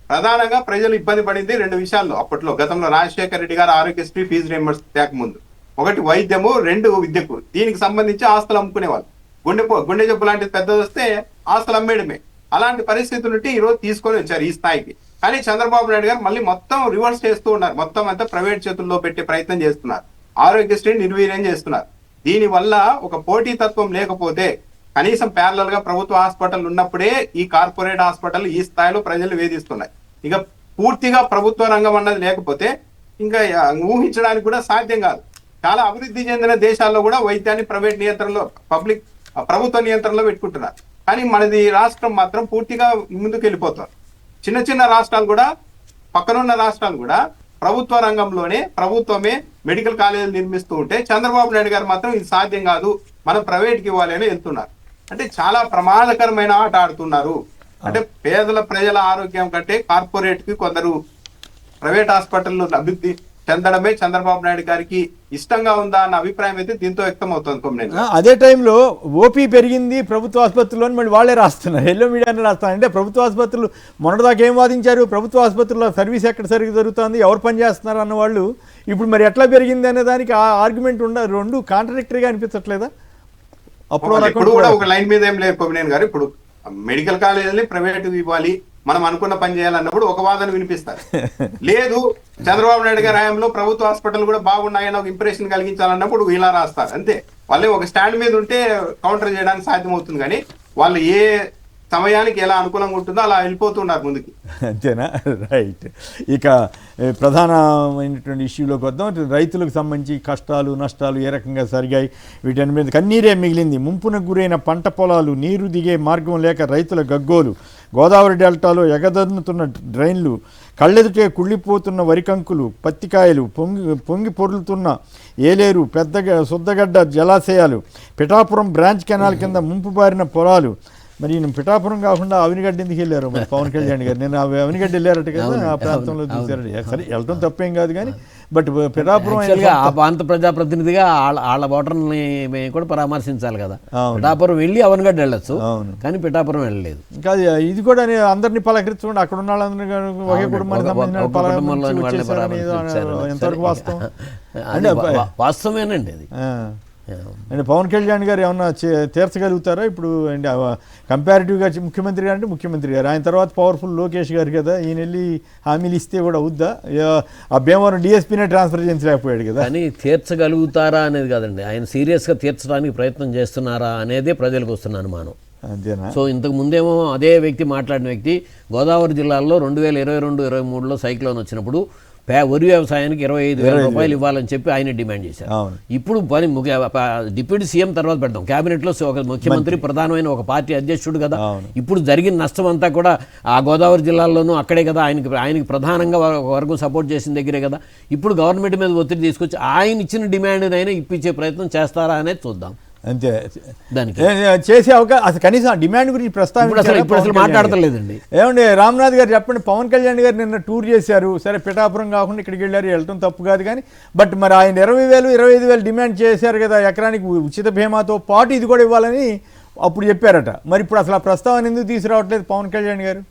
ప్రధానంగా ప్రజలు ఇబ్బంది పడింది 2 విషయాల్లో. అప్పట్లో గతంలో రాజశేఖర రెడ్డి గారు ఆరోగ్యశ్రీ ఫీజు రియంబర్స్ ముందు ఒకటి వైద్యము, 2 విద్యకు. దీనికి సంబంధించి ఆస్తులు అమ్ముకునేవాళ్ళు. గుండె జబ్బు లాంటిది పెద్దది వస్తే ఆస్తులు అమ్మేయడమే. అలాంటి పరిస్థితులు ఉంటే ఈ రోజు తీసుకొని వచ్చారు ఈ స్థాయికి. కానీ చంద్రబాబు నాయుడు గారు మళ్ళీ మొత్తం రివర్స్ చేస్తూ ఉన్నారు, మొత్తం అంతా ప్రైవేట్ చేతుల్లో పెట్టే ప్రయత్నం చేస్తున్నారు, ఆరోగ్యశ్రీని నిర్వీర్యం చేస్తున్నారు. దీనివల్ల ఒక పోటీతత్వం లేకపోతే కనీసం ప్యారలల్ గా ప్రభుత్వ హాస్పిటల్ ఉన్నప్పుడే ఈ కార్పొరేట్ హాస్పిటల్ ఈ స్థాయిలో ప్రజలు వేధిస్తున్నాయి. ఇక పూర్తిగా ప్రభుత్వ రంగం అన్నది లేకపోతే ఇంకా ఊహించడానికి కూడా సాధ్యం కాదు. చాలా అభివృద్ధి చెందిన దేశాల్లో కూడా వైద్యాన్ని ప్రైవేట్ నియంత్రణలో ప్రభుత్వ నియంత్రణలో పెట్టుకుంటున్నారు. కానీ మనది రాష్ట్రం మాత్రం పూర్తిగా ముందుకు వెళ్ళిపోతారు. చిన్న చిన్న రాష్ట్రాలు కూడా, పక్కనున్న రాష్ట్రాలు కూడా ప్రభుత్వ రంగంలోనే ప్రభుత్వమే మెడికల్ కాలేజీలు నిర్మిస్తూ ఉంటే చంద్రబాబు నాయుడు గారు మాత్రం ఇది సాధ్యం కాదు, మనం ప్రైవేట్కి ఇవ్వాలి అని వెళ్తున్నారు. అంటే చాలా ప్రమాదకరమైన ఆట ఆడుతున్నారు. అంటే పేదల ప్రజల ఆరోగ్యం కంటే కార్పొరేట్ కి కొందరు ప్రైవేట్ హాస్పిటల్ అభివృద్ధి చెందడమే చంద్రబాబు నాయుడు గారికి ఇష్టంగా ఉందా అన్న అభిప్రాయం అయితే దీంతో వ్యక్తం అవుతుంది. అదే టైంలో ఓపీ పెరిగింది ప్రభుత్వ ఆసుపత్రిలో మళ్ళీ వాళ్ళే రాస్తున్నారు, ఎల్లో మీడియానే రాస్తున్నారు. అంటే ప్రభుత్వ ఆసుపత్రులు మొన్నటిదాకా ఏం వాదించారు, ప్రభుత్వ ఆసుపత్రుల్లో సర్వీస్ ఎక్కడ సరిగ్గా జరుగుతుంది, ఎవరు పని చేస్తున్నారు అన్న వాళ్ళు ఇప్పుడు మరి ఎట్లా పెరిగింది అనే దానికి ఆ ఆర్గ్యుమెంట్ ఉండదు. 2 కాంట్రడిక్టరీగా అనిపించట్లేదా? అప్పుడు కూడా ఒక లైన్ మీద ఏం లేదు కొమ్మినేని గారు. ఇప్పుడు మెడికల్ కాలేజీని ప్రైవేట్ ఇవ్వాలి, మనం అనుకున్న పని చేయాలన్నప్పుడు ఒక వాదన వినిపిస్తారు. లేదు చంద్రబాబు నాయుడు గారి హయాంలో ప్రభుత్వ హాస్పిటల్ కూడా బాగున్నాయని ఒక ఇంప్రెషన్ కలిగించాలన్నప్పుడు ఇలా రాస్తారు. అంతే, వాళ్ళే ఒక స్టాండ్ మీద ఉంటే కౌంటర్ చేయడానికి సాధ్యం అవుతుంది. కానీ వాళ్ళు ఏ సమయానికి ఎలా అనుకూలంగా ఉంటుందో అలా వెళ్ళిపోతున్నారు ముందుకి. అంతేనా? రైట్. ఇక ప్రధానమైనటువంటి ఇష్యూలోకి వద్దాం. రైతులకు సంబంధించి కష్టాలు నష్టాలు ఏ రకంగా జరిగాయి, వీటన్ని మీద కన్నీరే మిగిలింది. ముంపునకు గురైన పంట పొలాలు, నీరు దిగే మార్గం లేక రైతుల గగ్గోలు, గోదావరి డెల్టాలో ఎగదన్నుతున్న డ్రైన్లు, కళ్ళెదుటే కుళ్ళిపోతున్న వరికంకులు, పత్తికాయలు, పొంగి పొర్లుతున్న ఏలేరు, శుద్ధగడ్డ జలాశయాలు, పిఠాపురం బ్రాంచ్ కెనాల్ కింద ముంపు బారిన పొలాలు. మరి నేను పిఠాపురం కాకుండా అవినిగడ్డ ఎందుకు వెళ్ళారు మరి పవన్ కళ్యాణ్ గారు? నేను అవినిగడ్డ వెళ్ళారట కదా, ఆ ప్రాంతంలో చూసారు. సరే వెళ్ళటం తప్పేం కాదు, కానీ బట్ పిఠాపురం ఆ ప్రాంత ప్రజాప్రతినిధిగా వాళ్ళ ఓటర్ని మేము కూడా పరామర్శించాలి కదా. పిఠాపురం వెళ్ళి అవనిగడ్డ వెళ్ళొచ్చు, కానీ పిఠాపురం వెళ్ళలేదు. ఇంకా ఇది కూడా అందరినీ పలకరించుకోండి, అక్కడ ఉన్న వాళ్ళందరూ ఒకే కుటుంబానికి ఎంతవరకు వాస్తవం? అంటే వాస్తవేనండి అది. అంటే పవన్ కళ్యాణ్ గారు ఏమన్నా తీర్చగలుగుతారా ఇప్పుడు? అంటే కంపారిటివ్గా ముఖ్యమంత్రి గారు అంటే ముఖ్యమంత్రి గారు, ఆయన తర్వాత పవర్ఫుల్ లోకేష్ గారు కదా, ఈయన వెళ్ళి హామీలు ఇస్తే కూడా అవుద్దా? ఆ భీమవరం డిఎస్పీనే ట్రాన్స్ఫర్ చేయించలేకపోయాడు కదా. కానీ తీర్చగలుగుతారా అనేది కాదండి, ఆయన సీరియస్గా తీర్చడానికి ప్రయత్నం చేస్తున్నారా అనేదే ప్రజలకు వస్తున్న అనుమానం. అంతేనా? సో ఇంతకు ముందేమో అదే వ్యక్తి మాట్లాడిన వ్యక్తి గోదావరి జిల్లాలో 2022-23లో సైక్లోన్ వచ్చినప్పుడు వరి వ్యవసాయానికి 25,000 రూపాయలు ఇవ్వాలని చెప్పి ఆయన డిమాండ్ చేశారు. ఇప్పుడు డిప్యూటీ సీఎం తర్వాత పెడతాం, క్యాబినెట్లో ఒక ముఖ్యమంత్రి ప్రధానమైన ఒక పార్టీ అధ్యక్షుడు కదా. ఇప్పుడు జరిగిన నష్టం అంతా కూడా ఆ గోదావరి జిల్లాల్లోనూ అక్కడే కదా, ఆయనకి ప్రధానంగా వర్గం సపోర్ట్ చేసిన దగ్గరే కదా. ఇప్పుడు గవర్నమెంట్ మీద ఒత్తిడి తీసుకొచ్చి ఆయన ఇచ్చిన డిమాండ్ అయినా ఇప్పించే ప్రయత్నం చేస్తారా అనేది చూద్దాం. అంతే, దానికి చేసే అవకాశం అసలు కనీసం డిమాండ్ గురించి ప్రస్తావించారు మాట్లాడతలేదండి. ఏమండి రామ్నాథ్ గారు చెప్పండి, పవన్ కళ్యాణ్ గారు నిన్న టూర్ చేశారు, సరే పిఠాపురం కాకుండా ఇక్కడికి వెళ్ళారు, వెళ్ళటం తప్పు కాదు, కానీ బట్ మరి ఆయన 20,000 25,000 డిమాండ్ చేశారు కదా, ఎకరానికి ఉచిత బీమాతో పాటు ఇది కూడా ఇవ్వాలని అప్పుడు చెప్పారట. మరి ఇప్పుడు అసలు ఆ ప్రస్తావన ఎందుకు తీసుకురావట్లేదు పవన్ కళ్యాణ్ గారు?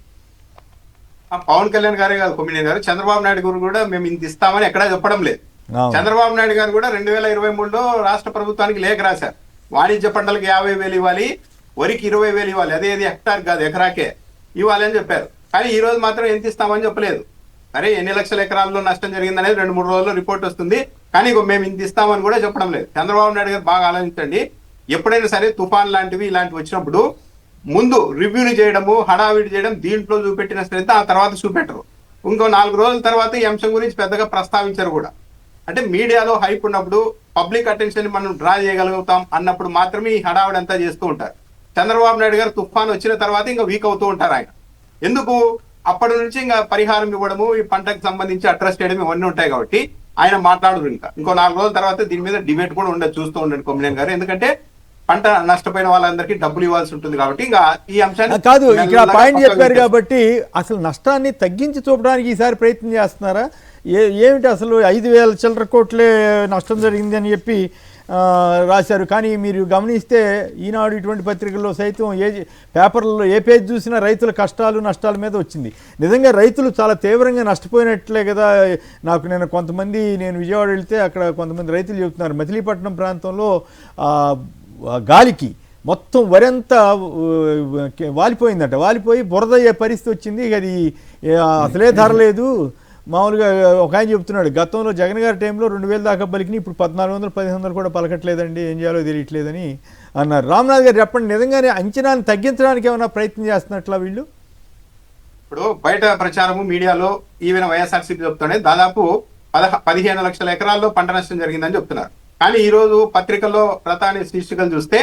పవన్ కళ్యాణ్ గారే కాదు కొమ్మినేని గారు, చంద్రబాబు నాయుడు గారు కూడా మేము ఇంత ఇస్తామని ఎక్కడా చెప్పడం లేదు. చంద్రబాబు నాయుడు గారు కూడా 2023లో రాష్ట్ర ప్రభుత్వానికి లేఖ రాశారు. వాణిజ్య పంటలకు 50,000 ఇవ్వాలి, వరికి 20,000 ఇవ్వాలి, అదేది హెక్టార్ కాదు ఎకరాకే ఇవ్వాలి అని చెప్పారు. కానీ ఈ రోజు మాత్రం ఎంత ఇస్తామని చెప్పలేదు. సరే ఎన్ని లక్షల ఎకరాల్లో నష్టం జరిగిందనేది 2-3 రోజుల్లో రిపోర్ట్ వస్తుంది, కానీ మేము ఇంత ఇస్తామని కూడా చెప్పడం లేదు. చంద్రబాబు నాయుడు గారు బాగా ఆలోచించండి, ఎప్పుడైనా సరే తుఫాన్ లాంటివి ఇలాంటివి వచ్చినప్పుడు ముందు రివ్యూలు చేయడము, హడావిడి చేయడం, దీంట్లో చూపెట్టిన శ్రద్ధ ఆ తర్వాత చూపెట్టరు. ఇంకో 4 రోజుల తర్వాత ఈ అంశం గురించి పెద్దగా ప్రస్తావించరు కూడా. అంటే మీడియాలో హైప్ ఉన్నప్పుడు పబ్లిక్ అటెన్షన్ మనం డ్రా చేయగలుగుతాం అన్నప్పుడు మాత్రమే ఈ హడావిడి అంతా చేస్తూ ఉంటారు. చంద్రబాబు నాయుడు గారు తుఫాన్ వచ్చిన తర్వాత ఇంకా వీక్ అవుతూ ఉంటారు ఆయన. ఎందుకు? అప్పటి నుంచి ఇంకా పరిహారం ఇవ్వడము, ఈ పంటకు సంబంధించి అడ్రస్ చేయడం ఇవన్నీ ఉంటాయి కాబట్టి ఆయన మాట్లాడరు. ఇంకో 4 రోజుల తర్వాత దీని మీద డిబేట్ కూడా ఉండదు, చూస్తూ ఉండండి కొమ్మినేని గారు. ఎందుకంటే పంట నష్టపోయిన వాళ్ళందరికీ డబ్బులు ఇవ్వాల్సి ఉంటుంది కాబట్టి ఇంకా ఈ అంశాన్ని కాదు. ఇక్కడ పాయింట్ చెప్పారు కాబట్టి అసలు నష్టాన్ని తగ్గించి చూపడానికి ఈసారి ప్రయత్నం చేస్తున్నారా? ఏమిటి అసలు 5,000 చిల్లర కోట్లే నష్టం జరిగింది అని చెప్పి రాశారు. కానీ మీరు గమనిస్తే ఈనాడు ఇటువంటి పత్రికల్లో సైతం పేపర్లలో ఏ పేజ్ చూసినా రైతుల కష్టాలు నష్టాల మీద వచ్చింది. నిజంగా రైతులు చాలా తీవ్రంగా నష్టపోయినట్లే కదా. నేను విజయవాడ వెళ్తే అక్కడ కొంతమంది రైతులు చెబుతున్నారు, మచిలీపట్నం ప్రాంతంలో గాలికి మొత్తం వరంతా వాలిపోయిందట. వాలిపోయి బురదయ్యే పరిస్థితి వచ్చింది. అది అసలే ధర లేదు. మామూలుగా ఒక ఆయన చెప్తున్నాడు, గతంలో జగన్ గారి టైంలో 2,000 దాకా పలికిని, ఇప్పుడు 1,400-1,500 కూడా పలకట్లేదండి, ఏం చేయాలో తెలియట్లేదని అన్నారు. రామ్నాథ్ గారు చెప్పండి, నిజంగానే అంచనాన్ని తగ్గించడానికి ఏమైనా ప్రయత్నం చేస్తున్నట్లా వీళ్ళు? ఇప్పుడు బయట ప్రచారము మీడియాలో ఈవెన్ వైఎస్ఆర్సీపీ చెప్తూనే దాదాపు 15 లక్షల ఎకరాల్లో పంట నష్టం జరిగిందని చెప్తున్నారు. కానీ ఈ రోజు పత్రికల్లో ప్రధాని శీర్షికలు చూస్తే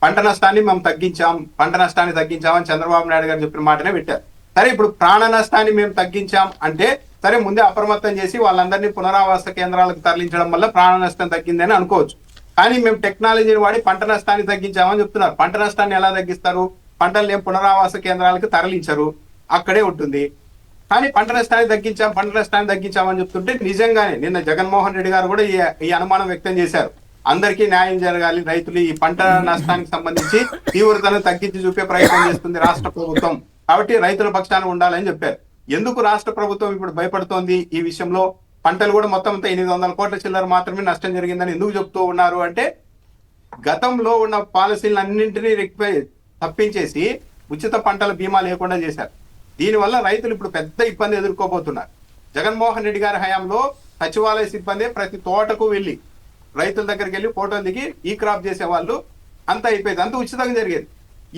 పంట నష్టాన్ని మేము తగ్గించామని చంద్రబాబు నాయుడు గారు చెప్పిన మాటనే పెట్టారు. సరే ఇప్పుడు ప్రాణ నష్టాన్ని మేము తగ్గించాం అంటే సరే ముందే అప్రమత్తం చేసి వాళ్ళందరినీ పునరావాస కేంద్రాలకు తరలించడం వల్ల ప్రాణ నష్టం తగ్గిందని అనుకోవచ్చు. కానీ మేము టెక్నాలజీని వాడి పంట నష్టాన్ని తగ్గించామని చెప్తున్నారు. పంట నష్టాన్ని ఎలా తగ్గిస్తారు? పంటలు ఏం పునరావాస కేంద్రాలకు తరలించరు, అక్కడే ఉంటుంది. కానీ పంట నష్టాన్ని తగ్గించామని చెప్తుంటే నిజంగానే నిన్న జగన్మోహన్ రెడ్డి గారు కూడా ఈ అనుమానం వ్యక్తం చేశారు. అందరికీ న్యాయం జరగాలి, రైతులు ఈ పంట నష్టానికి సంబంధించి తీవ్రతను తగ్గించి చూపే ప్రయత్నం చేస్తుంది రాష్ట్ర ప్రభుత్వం, కాబట్టి రైతుల పక్షాన ఉండాలని చెప్పారు. ఎందుకు రాష్ట్ర ప్రభుత్వం ఇప్పుడు భయపడుతోంది ఈ విషయంలో? పంటలు కూడా మొత్తం 800 కోట్ల చిల్లర మాత్రమే నష్టం జరిగిందని ఎందుకు చెప్తూ ఉన్నారు అంటే, గతంలో ఉన్న పాలసీలను అన్నింటినీ తప్పించేసి ఉచిత పంటల బీమా లేకుండా చేశారు. దీనివల్ల రైతులు ఇప్పుడు పెద్ద ఇబ్బంది ఎదుర్కోబోతున్నారు. జగన్మోహన్ రెడ్డి గారి హయాంలో సచివాలయ సిబ్బంది ప్రతి తోటకు వెళ్ళి రైతుల దగ్గరికి వెళ్ళి ఫోటోలు దిగి ఈ క్రాప్ చేసేవాళ్ళు, అంతా అయిపోయేది, అంత ఉచితంగా జరిగేది.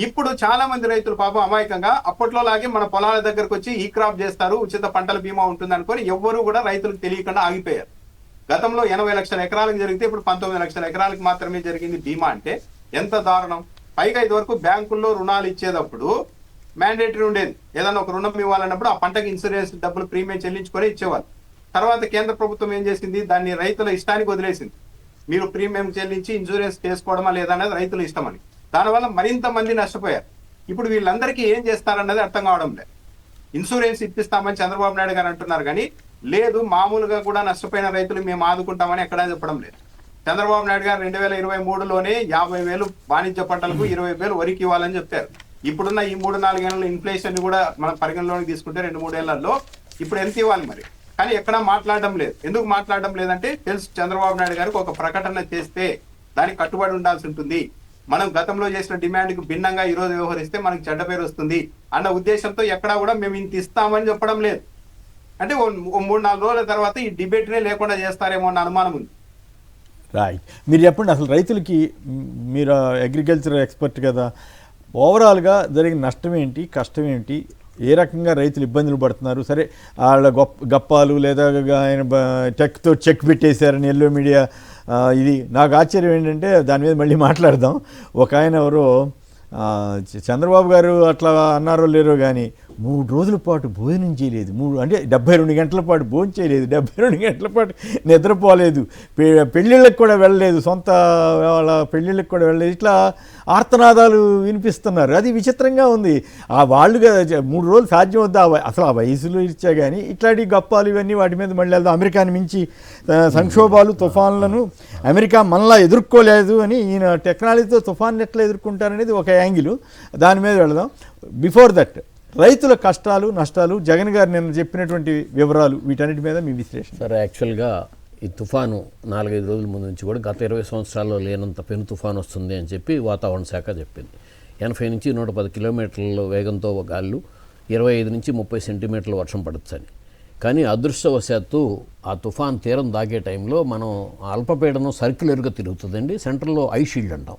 ఇప్పుడు చాలా మంది రైతులు పాపం అమాయకంగా అప్పట్లో లాగే మన పొలాల దగ్గరకు వచ్చి ఈ క్రాప్ చేస్తారు, ఉచిత పంటల బీమా ఉంటుంది అనుకొని ఎవ్వరూ కూడా రైతులకు తెలియకుండా ఆగిపోయారు. గతంలో 80 లక్షల ఎకరాలకు జరిగితే ఇప్పుడు 19 లక్షల ఎకరాలకు మాత్రమే జరిగింది బీమా. అంటే ఎంత దారుణం! పైగా ఇదివరకు బ్యాంకుల్లో రుణాలు ఇచ్చేటప్పుడు మ్యాండేటరీ ఉండేది. ఏదైనా ఒక రుణం ఇవ్వాలన్నప్పుడు ఆ పంటకి ఇన్సూరెన్స్ డబ్బులు ప్రీమియం చెల్లించుకొని ఇచ్చేవాళ్ళు. తర్వాత కేంద్ర ప్రభుత్వం ఏం చేసింది? దాన్ని రైతుల ఇష్టానికి వదిలేసింది. మీరు ప్రీమియం చెల్లించి ఇన్సూరెన్స్ చేసుకోవడమా లేదా అనేది రైతుల ఇష్టమని. దానివల్ల మరింత మంది నష్టపోయారు. ఇప్పుడు వీళ్ళందరికీ ఏం చేస్తారన్నది అర్థం కావడం లేదు. ఇన్సూరెన్స్ ఇప్పిస్తామని చంద్రబాబు నాయుడు గారు అంటున్నారు, కానీ లేదు మామూలుగా కూడా నష్టపోయిన రైతులు మేము ఆదుకుంటామని ఎక్కడా చెప్పడం లేదు. చంద్రబాబు నాయుడు గారు 2023లోనే 50,000 వాణిజ్య పంటలకు 20,000 వరికి ఇవ్వాలని చెప్పారు. ఇప్పుడున్న ఈ 3-4 ఏళ్ళ ఇన్ఫ్లేషన్ కూడా మనం పరిగణలోకి తీసుకుంటే 2-3 ఏళ్లలో ఇప్పుడు ఎంత ఇవ్వాలి మరి? కానీ ఎక్కడా మాట్లాడడం లేదు. ఎందుకు మాట్లాడడం లేదంటే తెలుసు, చంద్రబాబు నాయుడు గారికి ఒక ప్రకటన చేస్తే దానికి కట్టుబడి ఉండాల్సి ఉంటుంది. మనం గతంలో చేసిన డిమాండ్కి భిన్నంగా ఈ రోజు వ్యవహరిస్తే మనకి చెడ్డ పేరు వస్తుంది అన్న ఉద్దేశంతో ఎక్కడా కూడా మేము ఇంత ఇస్తామని చెప్పడం లేదు. అంటే 3-4 రోజుల తర్వాత ఈ డిబేట్నే లేకుండా చేస్తారేమో అన్న అనుమానం ఉంది. రైట్. మీరు చెప్పండి, అసలు రైతులకి, మీరు అగ్రికల్చర్ ఎక్స్పర్ట్ కదా, ఓవరాల్గా జరిగిన నష్టం ఏంటి, కష్టం ఏంటి, ఏ రకంగా రైతులు ఇబ్బందులు పడుతున్నారు? సరే వాళ్ళ గప్పాలు లేదా ఆయన టెక్తో చెక్ పెట్టేశారని ఎల్లో మీడియా, ఇది నాకు ఆశ్చర్యం ఏంటంటే దాని మీద మళ్ళీ మాట్లాడదాం. ఒక ఆయన ఎవరో చంద్రబాబు గారు అట్లా అన్నారో లేరో కానీ 3 రోజుల పాటు భోజనం చేయలేదు, 72 గంటల పాటు భోజనం చేయలేదు, 72 గంటల పాటు నిద్రపోలేదు, పెళ్ళిళ్ళకి కూడా వెళ్ళలేదు, సొంత వాళ్ళ పెళ్ళిళ్ళకి కూడా వెళ్ళలేదు, ఇట్లా ఆర్తనాదాలు వినిపిస్తున్నారు. అది విచిత్రంగా ఉంది. వాళ్ళుగా 3 రోజులు సాధ్యం వద్దా? అసలు ఆ వయసులో ఇచ్చా కానీ ఇట్లాంటి గప్పాలు ఇవన్నీ వాటి మీద మళ్ళీ వెళ్దాం. అమెరికాని మించి సంక్షోభాలు తుఫాన్లను అమెరికా మనలా ఎదుర్కోలేదు అని, ఈయన టెక్నాలజీతో తుఫాన్ ఎట్లా ఎదుర్కొంటారనేది ఒక యాంగిల్, దాని మీద వెళదాం. బిఫోర్ దట్ రైతుల కష్టాలు నష్టాలు, జగన్ గారు నిన్న చెప్పినటువంటి వివరాలు, వీటన్నిటి మీద మీ విశ్లేషణ. సార్, యాక్చువల్గా ఈ తుఫాను 4-5 రోజుల ముందు నుంచి కూడా గత 20 సంవత్సరాల్లో లేనంత పెను తుఫాను వస్తుంది అని చెప్పి వాతావరణ శాఖ చెప్పింది. 80 నుంచి 110 కిలోమీటర్ల వేగంతో గాళ్ళు 25 నుంచి 30 సెంటీమీటర్ల వర్షం పడొచ్చని. కానీ అదృష్టవశాత్తు ఆ తుఫాన్ తీరం దాకే టైంలో మనం అల్పపీడనం సర్క్యులర్గా తిరుగుతుందండి, సెంటర్లో ఐ షీల్డ్ అంటాం.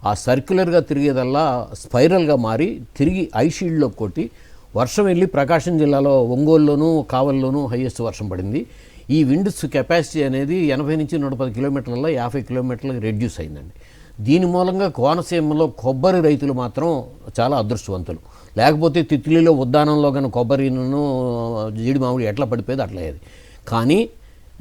ఆ సర్క్యులర్గా తిరిగేదల్లా స్పైరల్గా మారి తిరిగి ఐ షీల్డ్లో కొట్టి వర్షం వెళ్ళి ప్రకాశం జిల్లాలో ఒంగోలులోనూ కావలిలోనూ హైయెస్ట్ వర్షం పడింది. ఈ విండ్స్ కెపాసిటీ అనేది 80 నుంచి 110 కిలోమీటర్లలో 50 కిలోమీటర్లకు రెడ్యూస్ అయిందండి. దీని మూలంగా కోనసీమలో కొబ్బరి రైతులు మాత్రం చాలా అదృష్టవంతులు. లేకపోతే తిత్లీలో ఉద్దానంలో కానీ కొబ్బరిను జీడి మామిడి ఎట్లా పడిపోయేది అట్లా అయ్యేది. కానీ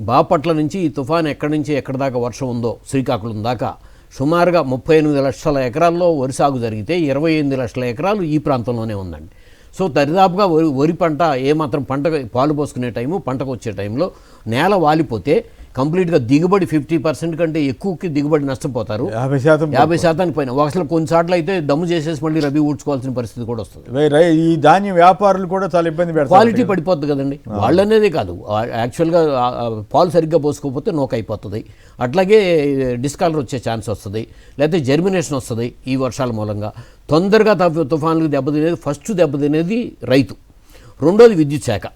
బాపట్ల నుంచి ఈ తుఫాన్ ఎక్కడి నుంచి ఎక్కడి దాకా వర్షం ఉందో శ్రీకాకుళం దాకా సుమారుగా 38 లక్షల ఎకరాల్లో వరి సాగు జరిగితే 28 లక్షల ఎకరాలు ఈ ప్రాంతంలోనే ఉందండి. సో దరిదాపుగా వరి పంట ఏమాత్రం పంట పాలు పోసుకునే టైము, పంటకు వచ్చే టైంలో నేల వాలిపోతే కంప్లీట్గా దిగుబడి 50% కంటే ఎక్కువకి దిగుబడి నష్టపోతారు. 50% పైన అసలు కొన్నిసార్లు అయితే దమ్ము చేసేసి మళ్ళీ రబీ ఊడ్చుకోవాల్సిన పరిస్థితి కూడా వస్తుంది. ఈ ధాన్యం వ్యాపారులు కూడా చాలా ఇబ్బంది పెడతారు. క్వాలిటీ పడిపోతుంది కదండి. వాళ్ళు అనేది కాదు, యాక్చువల్గా పాలు సరిగ్గా పోసుకోకపోతే నోక అయిపోతుంది. అట్లాగే డిస్కలర్ వచ్చే ఛాన్స్ వస్తుంది, లేకపోతే జర్మినేషన్ వస్తుంది. ఈ వర్షాల మూలంగా తొందరగా తుఫాన్లకు దెబ్బతినేది, ఫస్ట్ దెబ్బతినేది రైతు, రెండోది విద్యుత్ శాఖ.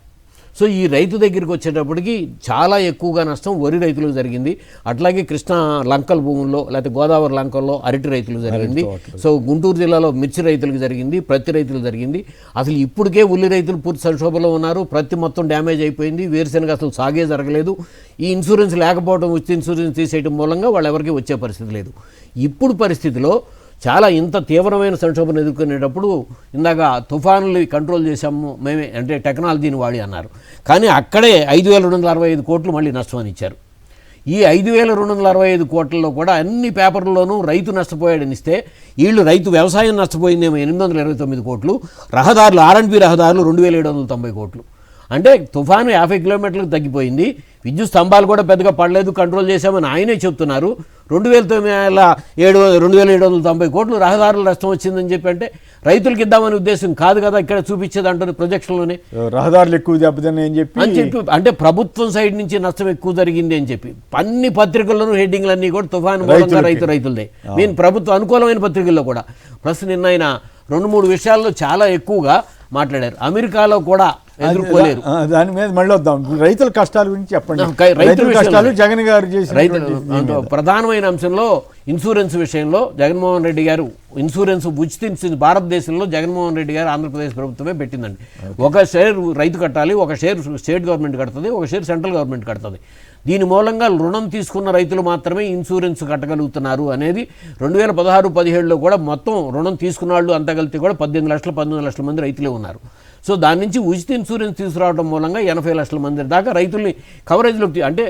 సో ఈ రైతు దగ్గరికి వచ్చేటప్పటికి చాలా ఎక్కువగా నష్టం వరి రైతులకు జరిగింది. అట్లాగే కృష్ణా లంకల భూముల్లో లేకపోతే గోదావరి లంకల్లో అరటి రైతులకు జరిగింది. సో గుంటూరు జిల్లాలో మిర్చి రైతులకు జరిగింది, ప్రతి రైతులకు జరిగింది. అసలు ఇప్పటికే ఉల్లి రైతులు పూర్తి సంక్షోభంలో ఉన్నారు. ప్రతి మొత్తం డ్యామేజ్ అయిపోయింది. వేరుశనగ అసలు సాగే జరగలేదు. ఈ ఇన్సూరెన్స్ లేకపోవడం, ఉచిత ఇన్సూరెన్స్ తీసేయడం మూలంగా వాళ్ళు ఎవరికి వచ్చే పరిస్థితి లేదు. ఇప్పుడు పరిస్థితిలో చాలా ఇంత తీవ్రమైన సంక్షోభం ఎదుర్కొనేటప్పుడు ఇందాక తుఫానులు కంట్రోల్ చేశాము మేమే అంటే టెక్నాలజీని వాడి అన్నారు. కానీ అక్కడే 5,265 కోట్లు మళ్ళీ నష్టం అని ఇచ్చారు. ఈ 5,265 కోట్లలో కూడా అన్ని పేపర్లలోనూ రైతు నష్టపోయాడని ఇస్తే వీళ్ళు రైతు వ్యవసాయం నష్టపోయిందేమో 829 కోట్లు, రహదారులు R&B రహదారులు 2,790 కోట్లు. అంటే తుఫాను 50 కిలోమీటర్లకు తగ్గిపోయింది. విద్యుత్ స్తంభాలు కూడా పెద్దగా పడలేదు, కంట్రోల్ చేశామని ఆయనే చెప్తున్నారు. 2,790 కోట్లు రహదారుల నష్టం వచ్చిందని చెప్పి అంటే రైతులకు ఇద్దామనే ఉద్దేశం కాదు కదా ఇక్కడ చూపించేది అంటారు ప్రొజెక్షన్లోనే. రహదారులు ఎక్కువ దెబ్బతిన్నాయని చెప్పి అంటే ప్రభుత్వం సైడ్ నుంచి నష్టం ఎక్కువ జరిగింది అని చెప్పి అన్ని పత్రికల్లోనూ హెడ్డింగ్లన్నీ కూడా తుఫాను మూలంగా రైతులదే. మీన్ ప్రభుత్వ అనుకూలమైన పత్రికల్లో కూడా ప్రస్తుతం నిన్న ఆయన 2-3 విషయాల్లో చాలా ఎక్కువగా మాట్లాడారు. అమెరికాలో కూడా ఎదుర్కోలేరు. దాని మీద మళ్ళీ వద్దాం. రైతుల కష్టాల గురించి చెప్పండి. రైతుల కష్టాలు జగన్ గారు చేసిన ప్రధానమైన అంశంలో ఇన్సూరెన్స్ విషయంలో జగన్మోహన్ రెడ్డి గారు ఇన్సూరెన్స్ ఉచిత భారతదేశంలో జగన్మోహన్ రెడ్డి గారు ఆంధ్రప్రదేశ్ ప్రభుత్వమే పెట్టిందండి. ఒక షేర్ రైతు కట్టాలి, ఒక షేర్ స్టేట్ గవర్నమెంట్ కడుతుంది, ఒక షేర్ సెంట్రల్ గవర్నమెంట్ కడుతుంది. దీని మూలంగా రుణం తీసుకున్న రైతులు మాత్రమే ఇన్సూరెన్స్ కట్టగలుగుతున్నారు అనేది 2016-17లో కూడా మొత్తం రుణం తీసుకున్న వాళ్ళు అంతా కలిపి కూడా 18 లక్షల 19 లక్షల మంది రైతులే ఉన్నారు. సో దాని నుంచి ఉచిత ఇన్సూరెన్స్ తీసుకురావడం మూలంగా 80 లక్షల మంది దాకా రైతుల్ని కవరేజ్లోకి అంటే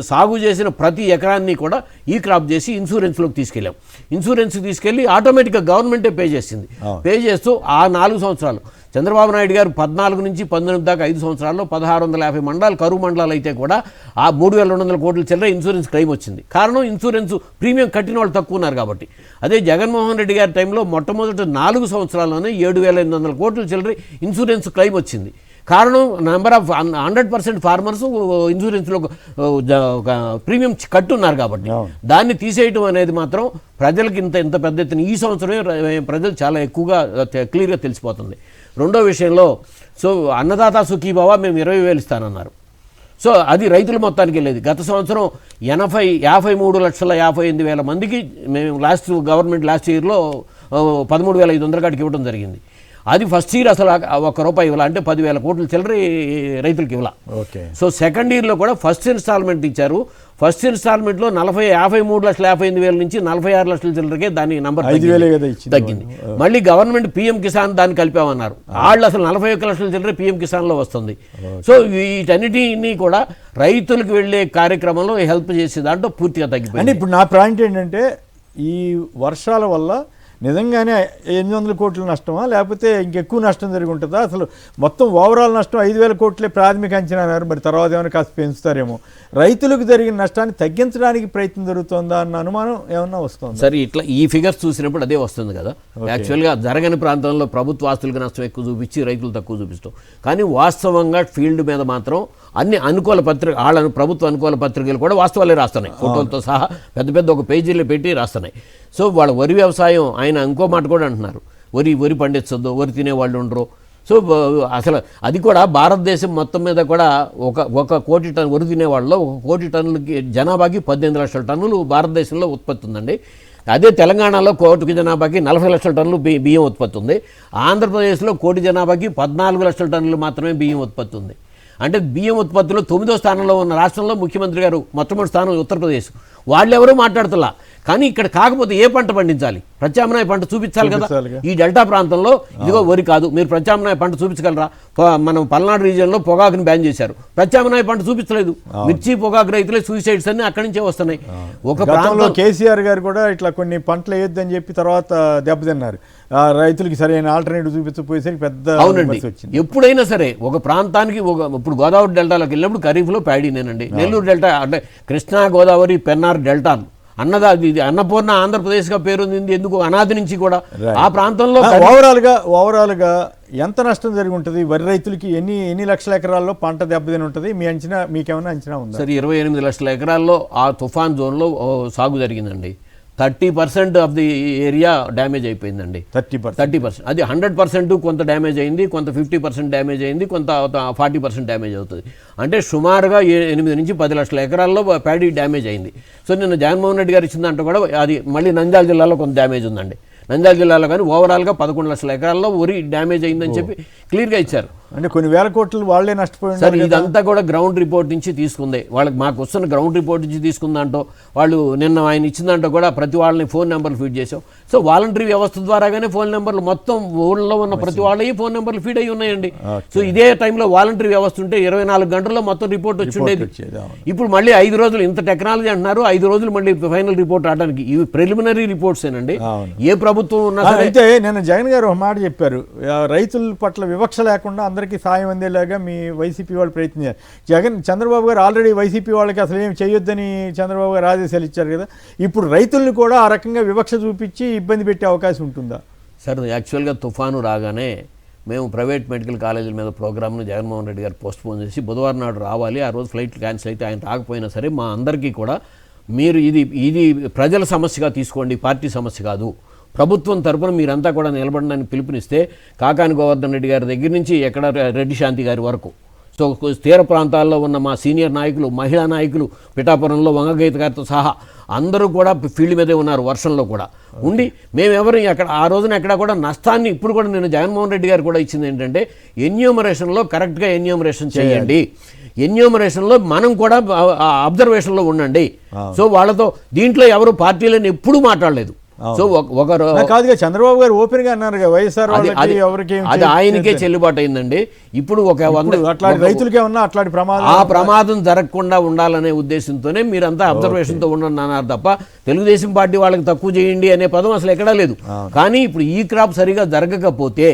సాగు చేసిన ప్రతి ఎకరాన్ని కూడా ఈ క్రాప్ చేసి ఇన్సూరెన్స్లోకి తీసుకెళ్ళాం. ఇన్సూరెన్స్కి తీసుకెళ్ళి ఆటోమేటిక్గా గవర్నమెంటే పే చేసింది. పే చేస్తూ ఆ 4 సంవత్సరాలు చంద్రబాబు నాయుడు గారు 14 నుంచి 19 దాకా 5 సంవత్సరాల్లో 1650 మండలాలు కరువు మండలాలు అయితే కూడా ఆ 3,200 కోట్ల చిల్లర ఇన్సూరెన్స్ క్లెయిమ్ వచ్చింది. కారణం ఇన్సూరెన్స్ ప్రీమియం కట్టిన వాళ్ళు తక్కువ ఉన్నారు కాబట్టి. అదే జగన్మోహన్ రెడ్డి గారి టైంలో మొట్టమొదటి 4 సంవత్సరాల్లోనే 7,800 కోట్ల చిల్లర ఇన్సూరెన్స్ క్లెయిమ్ వచ్చింది. కారణం నెంబర్ ఆఫ్ 100% ఫార్మర్స్ ఇన్సూరెన్స్లో ప్రీమియం కట్టున్నారు కాబట్టి. దాన్ని తీసేయటం అనేది మాత్రం ప్రజలకు ఇంత పెద్ద ఎత్తున ఈ సంవత్సరమే ప్రజలు చాలా ఎక్కువగా క్లియర్గా తెలిసిపోతుంది. రెండో విషయంలో సో అన్నదాత సుఖీభావ మేము 20,000 ఇస్తానన్నారు. సో అది రైతుల మొత్తానికి వెళ్ళేది. గత సంవత్సరం 53,58,000 మందికి మేము గవర్నమెంట్ లాస్ట్ ఇయర్లో 13,500 కాడికి ఇవ్వడం జరిగింది. అది ఫస్ట్ ఇయర్ అసలు ₹1 ఇవ్వాల అంటే 10,000 కోట్ల చిల్లర రైతులకు ఇవ్వాల. సో సెకండ్ ఇయర్లో కూడా ఫస్ట్ ఇన్స్టాల్మెంట్ ఇచ్చారు. ఫస్ట్ ఇన్స్టాల్మెంట్లో 53,58,000 నుంచి 46 లక్షల చిల్లరకే దాని నంబర్ తగ్గింది. మళ్ళీ గవర్నమెంట్ PM కిసాన్ దాన్ని కలిపామన్నారు. వాళ్ళు అసలు 41 లక్షల చిల్లర PM కిసాన్లో వస్తుంది. సో వీటన్నిటినీ కూడా రైతులకు వెళ్ళే కార్యక్రమంలో హెల్ప్ చేసే దాంట్లో పూర్తిగా తగ్గిపోయింది. ఇప్పుడు నా పాయింట్ ఏంటంటే ఈ వర్షాల వల్ల నిజంగానే 800 కోట్ల నష్టమా లేకపోతే ఇంకెక్కువ నష్టం జరిగి ఉంటుందా? అసలు మొత్తం ఓవరాల్ నష్టం 5,000 కోట్లే ప్రాథమిక అంచనా అన్నారు, మరి తర్వాత ఏమైనా కాస్త పెంచుతారేమో. రైతులకు జరిగిన నష్టాన్ని తగ్గించడానికి ప్రయత్నం జరుగుతుందా అన్న అనుమానం ఏమన్నా వస్తుంది? సరే, ఇట్లా ఈ ఫిగర్స్ చూసినప్పుడు అదే వస్తుంది కదా. యాక్చువల్గా జరగని ప్రాంతంలో ప్రభుత్వ ఆస్తులకు నష్టం ఎక్కువ చూపించి రైతులు తక్కువ చూపిస్తాం. కానీ వాస్తవంగా ఫీల్డ్ మీద మాత్రం అన్ని అనుకూల వాళ్ళను ప్రభుత్వ అనుకూల పత్రికలు కూడా వాస్తవాలే రాస్తున్నాయి, ఫోటోలతో సహా పెద్ద పెద్ద ఒక పేజీలో పెట్టి రాస్తున్నాయి. సో వాళ్ళ వరి వ్యవసాయం, ఆయన ఇంకో మాట కూడా అంటున్నారు, వరి పండించొద్దు, వరి తినేవాళ్ళు ఉండరు. సో అసలు అది కూడా భారతదేశం మొత్తం మీద కూడా ఒక కోటి టన్ను వరి తినేవాళ్ళలో 1 కోటి టన్నులకి జనాభాకి 18 లక్షల టన్నులు భారతదేశంలో ఉత్పత్తి ఉందండి. అదే తెలంగాణలో 1 కోటి జనాభాకి 40 లక్షల టన్నులు బియ్యం ఉత్పత్తి ఉంది. ఆంధ్రప్రదేశ్లో 1 కోటి జనాభాకి 14 లక్షల టన్నులు మాత్రమే బియ్యం ఉత్పత్తి ఉంది. అంటే బియ్యం ఉత్పత్తిలో 9వ స్థానంలో ఉన్న రాష్ట్రంలో ముఖ్యమంత్రి గారు మొట్టమొదటి స్థానం ఉత్తరప్రదేశ్. వాళ్ళెవరూ మాట్లాడుతున్నా. కానీ ఇక్కడ కాకపోతే ఏ పంట పండించాలి? ప్రత్యామ్నాయ పంట చూపించాలి కదా. ఈ డెల్టా ప్రాంతంలో ఇదిగో వరి కాదు, మీరు ప్రత్యామ్నాయ పంట చూపించగలరా? మనం పల్నాడు రీజియన్లో పొగాకుని బ్యాన్ చేశారు, ప్రత్యామ్నాయ పంట చూపించలేదు. మిర్చి పొగాకు రైతులే సూసైడ్స్ అన్ని అక్కడి నుంచే వస్తున్నాయి. ఒక ప్రాంతంలో కేసీఆర్ గారు కూడా ఇట్లా కొన్ని పంటలు వేయొద్దని చెప్పి తర్వాత దెబ్బతిన్నారు. రైతులకి సరైన ఆల్టర్నేటివ్ చూపించకపోయేసరికి పెద్ద. అవునండి, ఎప్పుడైనా సరే ఒక ప్రాంతానికి ఇప్పుడు గోదావరి డెల్టాలోకి వెళ్ళినప్పుడు ఖరీఫ్లో ప్యాడీనేనండి. నెల్లూరు డెల్టా అంటే కృష్ణా గోదావరి పెన్నార్ డెల్టాలు ఇది అన్నపూర్ణ ఆంధ్రప్రదేశ్గా పేరుంది ఎందుకు? అనాది నుంచి కూడా ఆ ప్రాంతంలో ఓవరాల్గా ఎంత నష్టం జరిగి ఉంటుంది వరి రైతులకి? ఎన్ని లక్షల ఎకరాల్లో పంట దెబ్బతిని ఉంటుంది? మీ అంచనా, మీకేమైనా అంచనా ఉందా? సరే, 28 లక్షల ఎకరాల్లో ఆ తుఫాన్ జోన్లో సాగు జరిగిందండి. 30% ఆఫ్ ది ఏరియా డ్యామేజ్ అయిపోయిందండి. 30%. అది 100% కొంత డ్యామేజ్ అయింది, కొంత 50% డ్యామేజ్ అయింది, కొంత 40% డ్యామేజ్ అవుతుంది. అంటే సుమారుగా 8 నుంచి 10 లక్షల ఎకరాల్లో ప్యాడీ డ్యామేజ్ అయింది. సో నిన్న జగన్మోహన్ రెడ్డి గారు ఇచ్చిందంటే కూడా అది మళ్ళీ నంద్యాల జిల్లాలో కొంత డ్యామేజ్ ఉందండి. నంద్యాల జిల్లాలో కానీ ఓవరాల్గా 11 లక్షల ఎకరాల్లో వరి డ్యామేజ్ అయిందని చెప్పి క్లియర్గా ఇచ్చారు. అంటే కొన్ని వేల కోట్లు వాళ్ళే నష్టపోయింది. సరే, ఇదంతా కూడా గ్రౌండ్ రిపోర్ట్ నుంచి తీసుకుంది. వాళ్ళకి మాకు వస్తున్న గ్రౌండ్ రిపోర్ట్ నుంచి తీసుకుందంటో వాళ్ళు నిన్న ఆయన ఇచ్చిందంటో కూడా ప్రతి వాళ్ళని ఫోన్ నెంబర్లు ఫీడ్ చేసాం. సో వాలంటరీ వ్యవస్థ ద్వారాగానే ఫోన్ నెంబర్లు మొత్తం ఊళ్ళో ఉన్న ప్రతి వాళ్ళకి ఫోన్ నెంబర్లు ఫీడ్ అయ్యి ఉన్నాయండి. సో ఇదే టైంలో వాలంటరీ వ్యవస్థ ఉంటే 24 గంటల్లో మొత్తం రిపోర్ట్ వచ్చి ఉండేది. ఇప్పుడు మళ్ళీ 5 రోజులు, ఇంత టెక్నాలజీ అంటున్నారు, 5 రోజులు మళ్ళీ ఫైనల్ రిపోర్ట్ రావడానికి. ఇవి ప్రిలిమినరీ రిపోర్ట్స్ ఏనండి. ఏ ప్రభుత్వం ఉన్నా సరే. అయితే నిన్న జగన్ గారు ఒక మాట చెప్పారు, రైతుల పట్ల వివక్ష లేకుండా అందరికీ సాయం అందేలాగా మీ వైసీపీ వాళ్ళు ప్రయత్నించారు. చంద్రబాబు గారు ఆల్రెడీ వైసీపీ వాళ్ళకి అసలు ఏం చేయొద్దని చంద్రబాబు గారు ఆదేశాలు ఇచ్చారు కదా. ఇప్పుడు రైతుల్ని కూడా ఆ రకంగా వివక్ష చూపించి ఇబ్బంది పెట్టే అవకాశం ఉంటుందా? సార్, యాక్చువల్గా తుఫాను రాగానే మేము ప్రైవేట్ మెడికల్ కాలేజీల మీద ప్రోగ్రామ్ను జగన్మోహన్ రెడ్డి గారు పోస్ట్పోన్ చేసి బుధవారం నాడు రావాలి, ఆ రోజు ఫ్లైట్లు క్యాన్సిల్ అయితే ఆయన రాకపోయినా సరే మా అందరికీ కూడా మీరు ఇది ప్రజల సమస్యగా తీసుకోండి, పార్టీ సమస్య కాదు, ప్రభుత్వం తరపున మీరంతా కూడా నిలబడడానికి పిలుపునిస్తే కాకాని గోవర్ధన్ రెడ్డి గారి దగ్గర నుంచి ఎక్కడ రెడ్డి శాంతి గారి వరకు, సో తీర ప్రాంతాల్లో ఉన్న మా సీనియర్ నాయకులు, మహిళా నాయకులు, పిఠాపురంలో వంగగీత గారితో సహా అందరూ కూడా ఫీల్డ్ మీదే ఉన్నారు. వర్షంలో కూడా ఉండి మేమెవరు అక్కడ ఆ రోజున ఎక్కడ కూడా నష్టాన్ని, ఇప్పుడు కూడా నేను జగన్మోహన్ రెడ్డి గారు కూడా ఇచ్చింది ఏంటంటే ఎన్యూమరేషన్లో కరెక్ట్గా ఎన్యూమరేషన్ చేయండి, ఎన్యూమరేషన్లో మనం కూడా అబ్జర్వేషన్లో ఉండండి. సో వాళ్ళతో దీంట్లో ఎవరు పార్టీలను ఎప్పుడూ మాట్లాడలేదు. సో కాదుగా చంద్రబాబు గారు ఓపెన్ గా అన్నారు వైఎస్ఆర్ అది ఆయనకే చెల్లుబాటు అయిందండి. ఇప్పుడు ఒక రైతులకే ఉన్నా అట్లాంటి ప్రమాదం జరగకుండా ఉండాలనే ఉద్దేశంతోనే మీరంతా అబ్జర్వేషన్తో ఉండండి అన్నారు తప్ప తెలుగుదేశం పార్టీ వాళ్ళకి తక్కువ చేయండి అనే పదం అసలు ఎక్కడా లేదు. కానీ ఇప్పుడు ఈ క్రాప్ సరిగా జరగకపోతే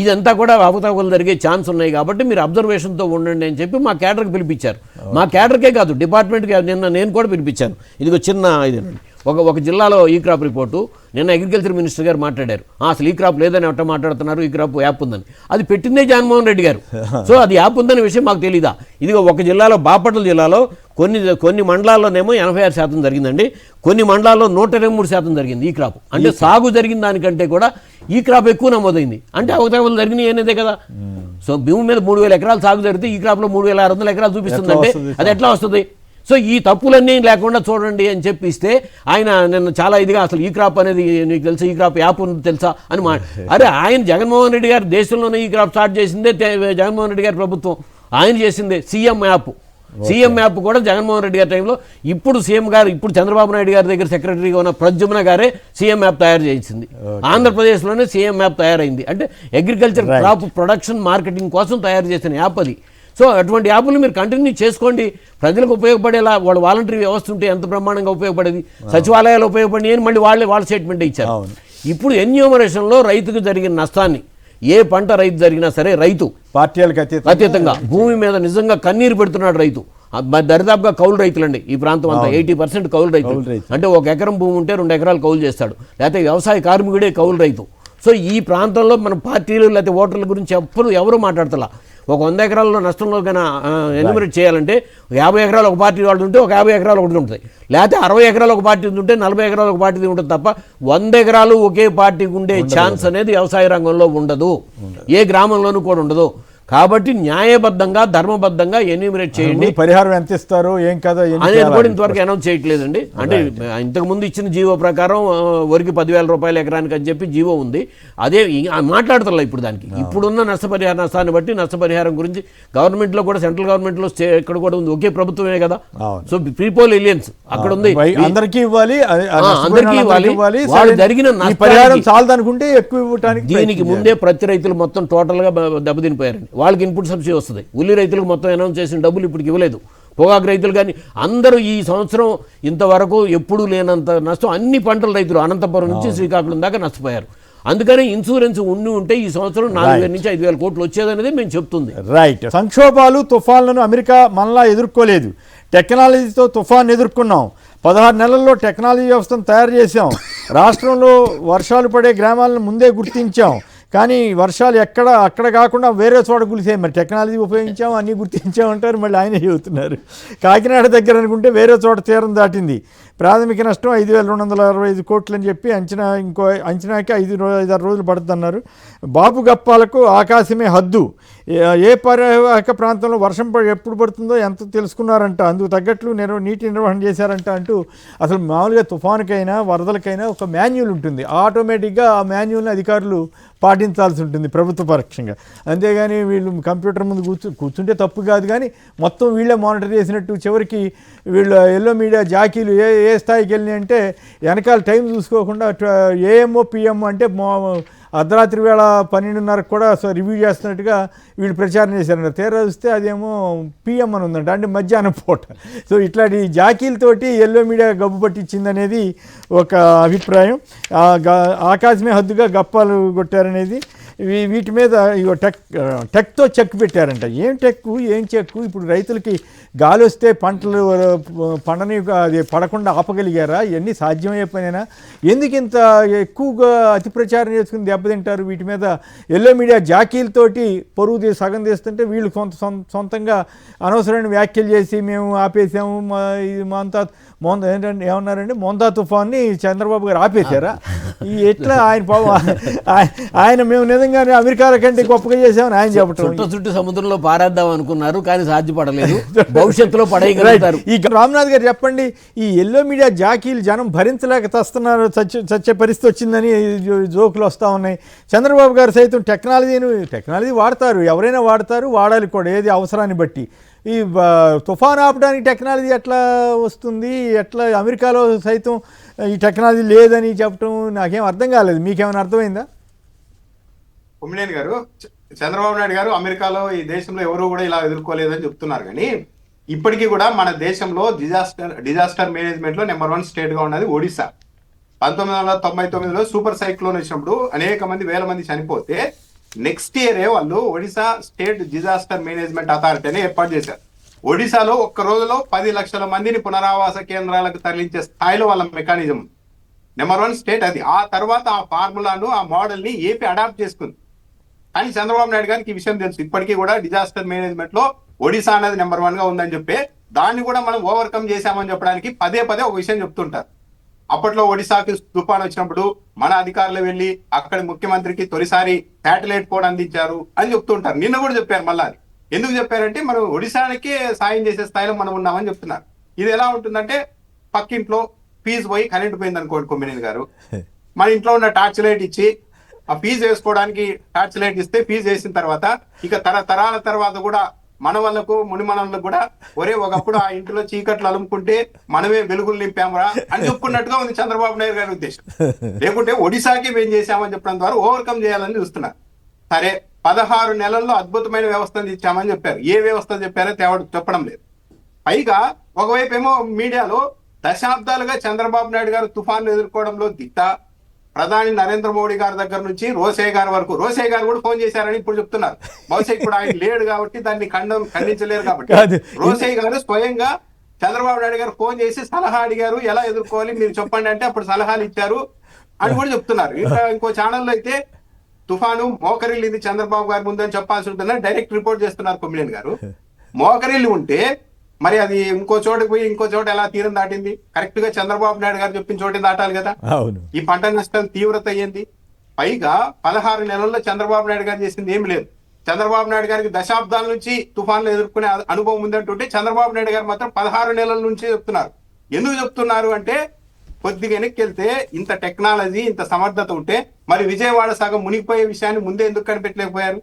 ఇదంతా కూడా అవకతవకలు జరిగే ఛాన్స్ ఉన్నాయి కాబట్టి మీరు అబ్జర్వేషన్తో ఉండండి అని చెప్పి మా క్యాడర్కి పిలిపించారు. మా క్యాడర్కే కాదు, డిపార్ట్మెంట్కి నిన్న నేను కూడా పిలిపించాను. ఇదిగో చిన్న ఇదేనండి, ఒక జిల్లాలో ఈ క్రాప్ రిపోర్టు నిన్న అగ్రికల్చర్ మినిస్టర్ గారు మాట్లాడారు. అసలు ఈ క్రాప్ లేదని ఎట్ట మాట్లాడుతున్నారు, ఈ క్రాప్ యాప్ ఉందని. అది పెట్టిందే జగన్మోహన్ రెడ్డి గారు. సో అది యాప్ ఉందనే విషయం మాకు తెలీదా? ఇదిగో ఒక జిల్లాలో, బాపట్ల జిల్లాలో కొన్ని మండలాల్లోనేమో 86% జరిగిందండి, కొన్ని మండలాల్లో 123% జరిగింది ఈ క్రాప్. అంటే సాగు జరిగిన దానికంటే కూడా ఈ క్రాప్ ఎక్కువ నమోదైంది. అంటే అవకతవకలు జరిగినాయి అనేదే కదా. సో భూమి మీద 3000 ఎకరాలు సాగు జరిగితే ఈ క్రాప్లో 3600 ఎకరాలు చూపిస్తుందంటే అది ఎట్లా వస్తుంది? సో ఈ తప్పులన్నీ లేకుండా చూడండి అని చెప్పిస్తే ఆయన నిన్న చాలా ఇదిగా అసలు ఈ క్రాప్ అనేది నీకు తెలుసా, ఈ క్రాప్ యాప్ ఉంది తెలుసా అని అరే ఆయన జగన్మోహన్ రెడ్డి గారు దేశంలోనే ఈ క్రాప్ స్టార్ట్ చేసిందే జగన్మోహన్ రెడ్డి గారి ప్రభుత్వం. ఆయన చేసిందే సీఎం యాప్ కూడా జగన్మోహన్ రెడ్డి గారి టైంలో ఇప్పుడు సీఎం గారు, ఇప్పుడు చంద్రబాబు నాయుడు గారి దగ్గర సెక్రటరీగా ఉన్న ప్రద్యుమ్న గారే సీఎం యాప్ తయారు చేయించింది. ఆంధ్రప్రదేశ్లోనే సీఎం యాప్ తయారైంది. అంటే అగ్రికల్చర్ క్రాప్ ప్రొడక్షన్ మార్కెటింగ్ కోసం తయారు చేసిన యాప్ అది. సో అటువంటి యాప్లు మీరు కంటిన్యూ చేసుకోండి, ప్రజలకు ఉపయోగపడేలా. వాళ్ళ వాలంటరీ వ్యవస్థ ఉంటే ఎంత బ్రహ్మాండంగా ఉపయోగపడేది, సచివాలయాలు ఉపయోగపడి అని మళ్ళీ వాళ్ళ స్టేట్మెంట్ ఇచ్చారు. ఇప్పుడు ఎన్యూమరేషన్లో రైతుకు జరిగిన నష్టాన్ని, ఏ పంట రైతు జరిగినా సరే రైతు పార్టీలకు అతీతంగా భూమి మీద నిజంగా కన్నీరు పెడుతున్నాడు రైతు. దరిదాపుగా కౌలు రైతులండి ఈ ప్రాంతం అంతా 80% కౌలు రైతులు. అంటే 1 ఎకరం భూమి ఉంటే 2 ఎకరాలు కౌలు చేస్తాడు, లేకపోతే వ్యవసాయ కార్మికుడే కౌలు రైతు. సో ఈ ప్రాంతంలో మన పార్టీలు లేకపోతే ఓటర్ల గురించి ఎవరు మాట్లాడతలా. ఒక 100 ఎకరాల్లో నష్టంలో కన్నా ఎన్యూమరేట్ చేయాలంటే 50 ఎకరాలు ఒక పార్టీ వాళ్ళు ఉంటే ఒక 50 ఎకరాలు ఒకటి ఉంటుంది, లేకపోతే 60 ఎకరాలు ఒక పార్టీ ఉంటే 40 ఎకరాలు ఒక పార్టీ ఉంటుంది తప్ప 100 ఎకరాలు ఒకే పార్టీకి ఉండే ఛాన్స్ అనేది వ్యవసాయ రంగంలో ఉండదు, ఏ గ్రామంలోనూ కూడా ఉండదు. కాబట్టి న్యాయబద్ధంగా ధర్మబద్ధంగా ఎన్యూమరేట్ చేయండి. పరిహారం ఎంత ఇస్తారో ఏం కదా అనేది కూడా ఇంతవరకు అనౌన్స్ చేయట్లేదండి. అంటే ఇంతకుముందు ఇచ్చిన జీవో ప్రకారం వరికి 10,000 రూపాయలు ఎకరానికి అని చెప్పి జీవో ఉంది. అదే మాట్లాడుతున్నా ఇప్పుడు దానికి. ఇప్పుడున్న నష్టపరిహారాన్ని బట్టి నష్టపరిహారం గురించి గవర్నమెంట్లో కూడా, సెంట్రల్ గవర్నమెంట్లో ఇక్కడ కూడా ఉంది, ఒకే ప్రభుత్వమే కదా. సో పీపుల్ ఎలియన్స్ అక్కడ ఉంది, అందరికీ ఇవ్వాలి, అందరికీ ఇవ్వాలి. వాళ్ళు జరిగిన పరిహారం చాలదనుకుంటే ఎక్కువ ఇవ్వడానికి. దీనికి ముందే ప్రతి రైతులు మొత్తం టోటల్గా దెబ్బతినిపోయారండి. వాళ్ళకి ఇన్పుట్ సబ్సిడీ వస్తుంది. ఉల్లి రైతులకు మొత్తం అనౌన్స్ చేసిన డబ్బులు ఇప్పటికి ఇవ్వలేదు. పొగాకు రైతులు కానీ అందరూ ఈ సంవత్సరం ఇంతవరకు ఎప్పుడూ లేనంత నష్టం అన్ని పంటల రైతులు అనంతపురం నుంచి శ్రీకాకుళం దాకా నష్టపోయారు. అందుకని ఇన్సూరెన్స్ ఉంటే ఈ సంవత్సరం 4,000 నుంచి 5,000 కోట్లు వచ్చేదనేది మేము చెప్తుంది. రైట్. సంక్షోభాలు తుఫాన్లను అమెరికా మనలా ఎదుర్కోలేదు, టెక్నాలజీతో తుఫాన్ ఎదుర్కొన్నాం. 16 నెలల్లో టెక్నాలజీ వ్యవస్థను తయారు చేశాం. రాష్ట్రంలో వర్షాలు పడే గ్రామాలను ముందే గుర్తించాం. కానీ వర్షాలు అక్కడ కాకుండా వేరే చోట కులిసాయి. మరి టెక్నాలజీ ఉపయోగించాము, అన్నీ గుర్తించామంటారు, మళ్ళీ ఆయనే చెబుతున్నారు. కాకినాడ దగ్గర అనుకుంటే వేరే చోట తీరం దాటింది. ప్రాథమిక నష్టం 5,265 కోట్లు అని చెప్పి అంచనాకి 5-6 రోజులు పడుతుందన్నారు. బాపు గప్పాలకు ఆకాశమే హద్దు. ఏ పరివాహక ప్రాంతంలో వర్షం ఎప్పుడు పడుతుందో ఎంత తెలుసుకున్నారంట, అందుకు తగ్గట్లు నీటి నిర్వహణ చేశారంట అంటూ అసలు మామూలుగా తుఫానుకైనా వరదలకైనా ఒక మాన్యువల్ ఉంటుంది. ఆటోమేటిక్గా ఆ మాన్యువల్ని అధికారులు పాటించాల్సి ఉంటుంది ప్రభుత్వ పరోక్షంగా. అంతేగాని వీళ్ళు కంప్యూటర్ ముందు కూర్చుంటే తప్పు కాదు, కానీ మొత్తం వీళ్ళే మానిటర్ చేసినట్టు చివరికి వీళ్ళు ఎల్లో మీడియా జాకీలు ఏ స్థాయికి వెళ్ళినాయి అంటే వెనకాల టైం చూసుకోకుండా ఏఎంఓ పిఎంఓ అంటే అర్ధరాత్రి వేళ 12:30 కూడా రివ్యూ చేస్తున్నట్టుగా వీళ్ళు ప్రచారం చేశారన్నారు. తీరా చూస్తే అదేమో పిఎం అని ఉందంట, అంటే మధ్యాహ్నం పూట. సో ఇట్లాంటి జాకీలతోటి ఎల్లో మీడియా గబ్బు పట్టించిందనేది ఒక అభిప్రాయం. ఆకాశమే హద్దుగా గప్పాలు కొట్టారనేది. వీటి మీద ఇగో టెక్తో చెక్ పెట్టారంట. ఏం టెక్కు ఏం చెక్కు? ఇప్పుడు రైతులకి గాలి వస్తే పంటలు పండని అది పడకుండా ఆపగలిగారా? ఇవన్నీ సాధ్యమయ్యే పనేనా? ఎందుకు ఇంత ఎక్కువగా అతి ప్రచారం చేసుకుని దెబ్బతింటారు? వీటి మీద ఎల్లో మీడియా జాకీలతోటి పరువు సగం తీస్తుంటే వీళ్ళు సొంతంగా అనవసరమైన వ్యాఖ్యలు చేసి మేము ఆపేసాము, ఏంటంటే ఏమన్నారండి, మోందా తుఫాన్ని చంద్రబాబు గారు ఆపేశారా? ఈ ఎట్లా ఆయన మేము నిజంగానే అమెరికాల కంటే గొప్పగా చేసామని ఆయన చెప్పటం. చుట్టూ సముద్రంలో పారేద్దాం అనుకున్నారు, కానీ సాధ్యపడలేదు. భవిష్యత్తులో పడేయగలుగుతారు. ఈ రామ్నాథ్ గారు చెప్పండి, ఈ ఎల్లో మీడియా జాకీలు జనం భరించలేక తెస్తున్నారు, చచ్చే పరిస్థితి వచ్చిందని జోకులు వస్తూ ఉన్నాయి. చంద్రబాబు గారు సైతం టెక్నాలజీ వాడతారు, ఎవరైనా వాడతారు, వాడాలి కూడా ఏది అవసరాన్ని బట్టి. ఈ తుఫాన్ ఆపడానికి టెక్నాలజీ ఎట్లా వస్తుంది? ఎట్లా అమెరికాలో సైతం ఈ టెక్నాలజీ లేదని చెప్పడం నాకేం అర్థం కాలేదు. మీకేమైనా అర్థమైందా? కొమ్మినేని గారు, చంద్రబాబు నాయుడు గారు అమెరికాలో ఈ దేశంలో ఎవరు కూడా ఇలా ఎదుర్కోలేదని చెప్తున్నారు, కానీ ఇప్పటికీ కూడా మన దేశంలో డిజాస్టర్ మేనేజ్మెంట్ లో నెంబర్ 1 స్టేట్ గా ఉన్నది ఒడిశా. 1999లో సూపర్ సైక్లోన్ వచ్చినప్పుడు అనేక మంది, వేల మంది చనిపోతే నెక్స్ట్ ఇయరే వాళ్ళు ఒడిశా స్టేట్ డిజాస్టర్ మేనేజ్మెంట్ అథారిటీని ఏర్పాటు చేశారు. ఒడిశాలో ఒక్క రోజులో 10 లక్షల మందిని పునరావాస కేంద్రాలకు తరలించే స్థాయిలో వాళ్ళ మెకానిజం. నెంబర్ 1 స్టేట్ అది. ఆ తర్వాత ఆ ఫార్ములాను, ఆ మోడల్ ని ఏపీ అడాప్ట్ చేసుకుంది. కానీ చంద్రబాబు నాయుడు గారికి ఈ విషయం తెలుసు. ఇప్పటికీ కూడా డిజాస్టర్ మేనేజ్మెంట్ లో ఒడిశా అనేది నెంబర్ 1 గా ఉందని చెప్పి దాన్ని కూడా మనం ఓవర్కమ్ చేశామని చెప్పడానికి పదే ఒక విషయం చెప్తుంటారు. అప్పట్లో ఒడిశాకి తుఫాన్ వచ్చినప్పుడు మన అధికారులు వెళ్ళి అక్కడి ముఖ్యమంత్రికి తొలిసారి శాటిలైట్ కోడ్ అందించారు అని చెప్తుంటారు. నిన్న కూడా చెప్పారు. మళ్ళీ అది ఎందుకు చెప్పారంటే మనం ఒడిశానికి సాయం చేసే స్థాయిలో మనం ఉన్నామని చెప్తున్నారు. ఇది ఎలా ఉంటుందంటే, పక్కింట్లో ఫీజు పోయి కరెంట్ పోయింది అనుకోండి కొమ్మినేని గారు, మన ఇంట్లో ఉన్న టార్చ్ లైట్ ఇచ్చి ఆ ఫీజు వేసుకోవడానికి టార్చ్ లైట్ ఇస్తే ఫీజు వేసిన తర్వాత ఇక తరాల తర్వాత కూడా మన వాళ్ళకు మునిమనలకు కూడా ఒరే ఒకప్పుడు ఆ ఇంటిలో చీకట్లు అలుముకుంటే మనమే వెలుగులు నింపామరా అని చెప్పుకున్నట్టుగా ఉంది చంద్రబాబు నాయుడు గారి ఉద్దేశం. లేకుంటే ఒడిశాకి మేము చేశామని చెప్పడం ద్వారా ఓవర్కమ్ చేయాలని చూస్తున్నారు. సరే, 16 నెలల్లో అద్భుతమైన వ్యవస్థను ఇచ్చామని చెప్పారు. ఏ వ్యవస్థ చెప్పారో చెప్పడం లేదు. పైగా ఒకవైపు ఏమో మీడియాలో దశాబ్దాలుగా చంద్రబాబు నాయుడు గారు తుఫాన్లు ఎదుర్కోవడంలో దిట్ట, ప్రధాని నరేంద్ర మోడీ గారి దగ్గర నుంచి రోసయ్య గారి వరకు, రోసయ్య గారు కూడా ఫోన్ చేశారని ఇప్పుడు చెప్తున్నారు. బహుశా ఇప్పుడు ఆయన లేడు కాబట్టి దాన్ని ఖండించలేరు కాబట్టి రోసయ్య గారు స్వయంగా చంద్రబాబు నాయుడు గారు ఫోన్ చేసి సలహా అడిగారు, ఎలా ఎదుర్కోవాలి మీరు చెప్పండి అంటే అప్పుడు సలహాలు ఇచ్చారు అని కూడా చెప్తున్నారు. ఇంకా ఇంకో ఛానల్లో అయితే తుఫాను మోకరిల్లింది చంద్రబాబు గారి ముందని చెప్పాల్సి ఉంటుందని డైరెక్ట్ రిపోర్ట్ చేస్తున్నారు కొమ్మినేని గారు. మోకరిల్లి ఉంటే మరి అది ఇంకో చోటకి పోయి ఇంకో చోట ఎలా తీరం దాటింది? కరెక్ట్ గా చంద్రబాబు నాయుడు గారు చెప్పిన చోటే దాటాలి కదా. ఈ పంట నష్టం తీవ్రత అయ్యింది. పైగా 16 నెలల్లో చంద్రబాబు నాయుడు గారు చేసింది ఏమి లేదు. చంద్రబాబు నాయుడు గారికి దశాబ్దాల నుంచి తుఫాన్లు ఎదుర్కొనే అనుభవం ఉందంటుంటే చంద్రబాబు నాయుడు గారు మాత్రం 16 నెలల నుంచి చెప్తున్నారు. ఎందుకు చెప్తున్నారు అంటే కొద్దిగా వెనక్కి వెళ్తే ఇంత టెక్నాలజీ ఇంత సమర్థత ఉంటే మరి విజయవాడ సగం మునిగిపోయే విషయాన్ని ముందే ఎందుకు కనిపెట్టలేకపోయారు?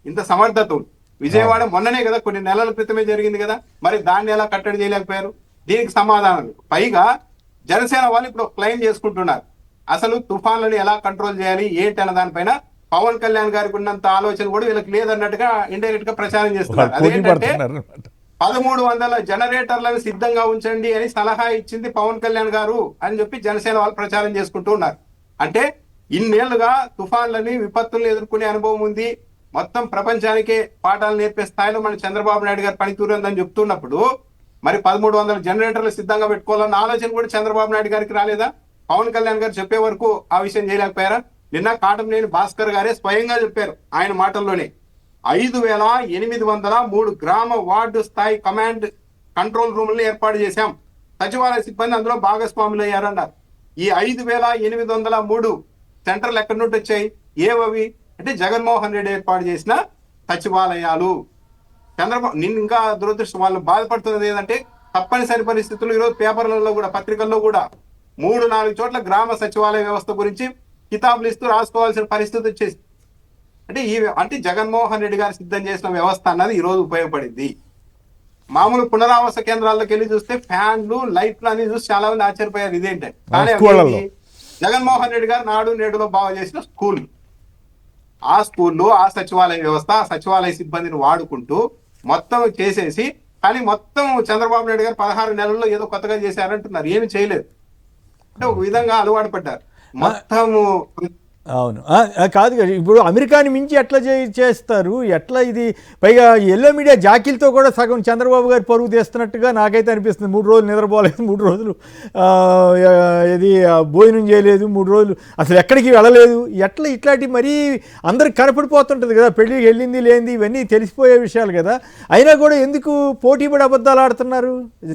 ఇంత సమర్థత ఉంది. విజయవాడ మొన్ననే కదా, కొన్ని నెలల క్రితమే జరిగింది కదా, మరి దాన్ని ఎలా కట్టడి చేయలేకపోయారు? దీనికి సమాధానం. పైగా జనసేన వాళ్ళు ఇప్పుడు క్లెయిమ్ చేసుకుంటున్నారు అసలు తుఫాన్లను ఎలా కంట్రోల్ చేయాలి ఏంటి అన్న దానిపైన పవన్ కళ్యాణ్ గారికి ఉన్నంత ఆలోచన కూడా వీళ్ళకి లేదన్నట్టుగా ఇండైరెక్ట్ గా ప్రచారం చేస్తున్నారు. అదేంటంటే 1300 జనరేటర్లను సిద్ధంగా ఉంచండి అని సలహా ఇచ్చింది పవన్ కళ్యాణ్ గారు అని చెప్పి జనసేన వాళ్ళు ప్రచారం చేసుకుంటూ ఉన్నారు. అంటే ఇన్నేళ్లుగా తుఫాన్లని విపత్తులను ఎదుర్కొనే అనుభవం ఉంది, మొత్తం ప్రపంచానికే పాఠాలు నేర్పే స్థాయిలో మన చంద్రబాబు నాయుడు గారు పనితీరు ఉందని చెప్తున్నప్పుడు మరి 1300 జనరేటర్లు సిద్ధంగా పెట్టుకోవాలన్న ఆలోచన కూడా చంద్రబాబు నాయుడు గారికి రాలేదా? పవన్ కళ్యాణ్ గారు చెప్పే వరకు ఆ విషయం చేయలేకపోయారా? నిన్న కాటంనేని భాస్కర్ గారే స్వయంగా చెప్పారు ఆయన మాటల్లోనే 5803 గ్రామ వార్డు స్థాయి కమాండ్ కంట్రోల్ రూమ్లను ఏర్పాటు చేశాం, సచివాలయ సిబ్బంది అందులో భాగస్వాములు అయ్యారన్నారు. ఈ 5803 సెంటర్లు ఎక్కడి నుండి వచ్చాయి? ఏవవి అంటే జగన్మోహన్ రెడ్డి ఏర్పాటు చేసిన సచివాలయాలు. చంద్రబాబు ఇంకా దురదృష్టం వాళ్ళు బాధపడుతున్నది ఏంటంటే తప్పనిసరి పరిస్థితులు ఈరోజు పేపర్లలో కూడా పత్రికల్లో కూడా 3-4 చోట్ల గ్రామ సచివాలయ వ్యవస్థ గురించి కితాబులు ఇస్తూ రాసుకోవాల్సిన పరిస్థితి వచ్చేసి అంటే జగన్మోహన్ రెడ్డి గారు సిద్ధం చేసిన వ్యవస్థ అన్నది ఈ రోజు ఉపయోగపడింది. మామూలు పునరావాస కేంద్రాల్లోకి వెళ్ళి చూస్తే ఫ్యాన్లు లైట్లు అని చూసి చాలా మంది ఆశ్చర్యపోయారు ఇదేంటే. కానీ జగన్మోహన్ రెడ్డి గారు నాడు నేడులో బాగా చేసిన స్కూల్, ఆ స్కూల్లో ఆ సచివాలయ వ్యవస్థ ఆ సచివాలయ సిబ్బందిని వాడుకుంటూ మొత్తం చేసేసి, కానీ మొత్తం చంద్రబాబు నాయుడు గారు 16 నెలల్లో ఏదో కొత్తగా చేశారంటున్నారు. ఏమి చేయలేదు. అంటే ఒక విధంగా అలవాటు పడ్డారు మొత్తము. అవును కాదు కదా, ఇప్పుడు అమెరికాని మించి ఎట్లా చేస్తారు? ఎట్లా ఇది? పైగా ఎల్లో మీడియా జాకీలతో కూడా సగం చంద్రబాబు గారు పరుగు తీస్తున్నట్టుగా నాకైతే అనిపిస్తుంది. 3 రోజులు నిద్రపోలేదు, 3 రోజులు ఇది భోజనం చేయలేదు, 3 రోజులు అసలు ఎక్కడికి వెళ్ళలేదు. ఎట్లా ఇట్లాంటివి మరీ అందరికి కనపడిపోతుంటుంది కదా, పెళ్ళికి వెళ్ళింది లేనిది ఇవన్నీ తెలిసిపోయే విషయాలు కదా. అయినా కూడా ఎందుకు పోటీపడి అబద్ధాలు ఆడుతున్నారు?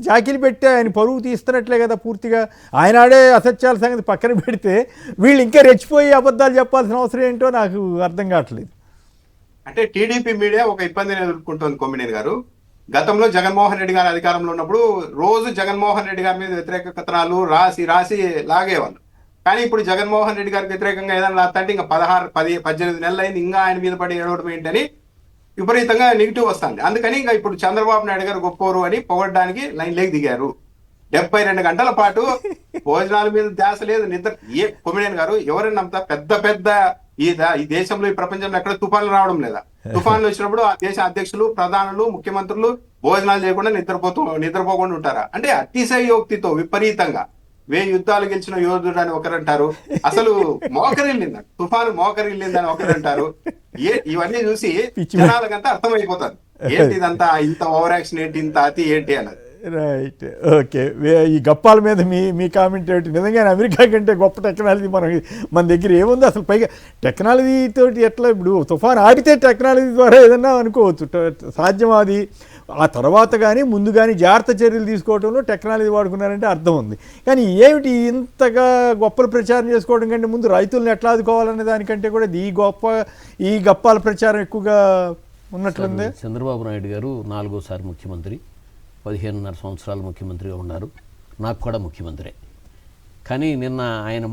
జాకీలు పెట్టి ఆయన పరుగు తీస్తున్నట్లే కదా పూర్తిగా. ఆయన ఆడే అసత్యాల సంగతి పక్కన పెడితే వీళ్ళు ఇంకా రెచ్చిపోయి అబద్ధాలు చెప్పాల్సిన అవసరం ఏంటో నాకు అర్థం కావట్లేదు. అంటే టీడీపీ మీడియా ఒక ఇబ్బందిని ఎదుర్కొంటోంది కొమ్మినేని గారు. గతంలో జగన్మోహన్ రెడ్డి గారు అధికారంలో ఉన్నప్పుడు రోజు జగన్మోహన్ రెడ్డి గారి మీద వ్యతిరేక కథనాలు రాసి లాగేవాళ్ళు. కానీ ఇప్పుడు జగన్మోహన్ రెడ్డి గారికి వ్యతిరేకంగా ఏదైనా రాస్తే ఇంకా 18 నెలలు అయింది, ఇంకా ఆయన మీద పడి ఏడవడం ఏంటని విపరీతంగా నెగిటివ్ వస్తుంది. అందుకని ఇంకా ఇప్పుడు చంద్రబాబు నాయుడు గారు గొప్పవారు అని పొగడడానికి లైన్లోకి దిగారు. 72 గంటల పాటు భోజనాల మీద ధ్యాస లేదు, నిద్ర. కొమ్మినేని గారు ఎవరైనా నమ్ముతా పెద్ద ఈ దేశంలో ఈ ప్రపంచంలో ఎక్కడ తుఫాన్లు రావడం లేదా? తుఫాన్లు వచ్చినప్పుడు ఆ దేశ అధ్యక్షులు ప్రధానులు ముఖ్యమంత్రులు భోజనాలు చేయకుండా నిద్రపోకుండా ఉంటారా? అంటే అతిశయోక్తితో విపరీతంగా 1000 యుద్ధాలు గెలిచిన యోధుడు అని ఒకరంటారు, అసలు మోకరిల్లిందని తుఫాను మోకరిల్లిందని ఒకరంటారు. ఇవన్నీ చూసి జనాలకంతా అర్థమైపోతారు ఏంటి ఇదంతా, ఇంత ఓవర్ యాక్షన్ ఏంటి, ఇంత అతి ఏంటి అన్నది. Right, okay. ఈ గప్పాల మీద మీ కామెంట్ ఏమిటి? నిజంగానే అమెరికా కంటే గొప్ప టెక్నాలజీ మన దగ్గర ఏముంది అసలు? పైగా టెక్నాలజీ తోటి ఎట్లా ఇప్పుడు తుఫాన్ ఆపితే టెక్నాలజీ ద్వారా ఏదన్నా అనుకోవచ్చు, సాధ్యం అది. ఆ తర్వాత కానీ ముందు కానీ జాగ్రత్త చర్యలు తీసుకోవడంలో టెక్నాలజీ వాడుకున్నారంటే అర్థం ఉంది. కానీ ఏమిటి ఇంతగా గొప్పలు ప్రచారం చేసుకోవడం కంటే ముందు రైతులను ఎట్లా ఆదుకోవాలనే దానికంటే కూడా ఈ గప్పాల ప్రచారం ఎక్కువగా ఉన్నట్లుంది. చంద్రబాబు నాయుడు గారు 4వ ముఖ్యమంత్రి, 15.5 సంవత్సరాలు ముఖ్యమంత్రిగా ఉన్నారు. నాకు కూడా ముఖ్యమంత్రే. కానీ నిన్న ఆయన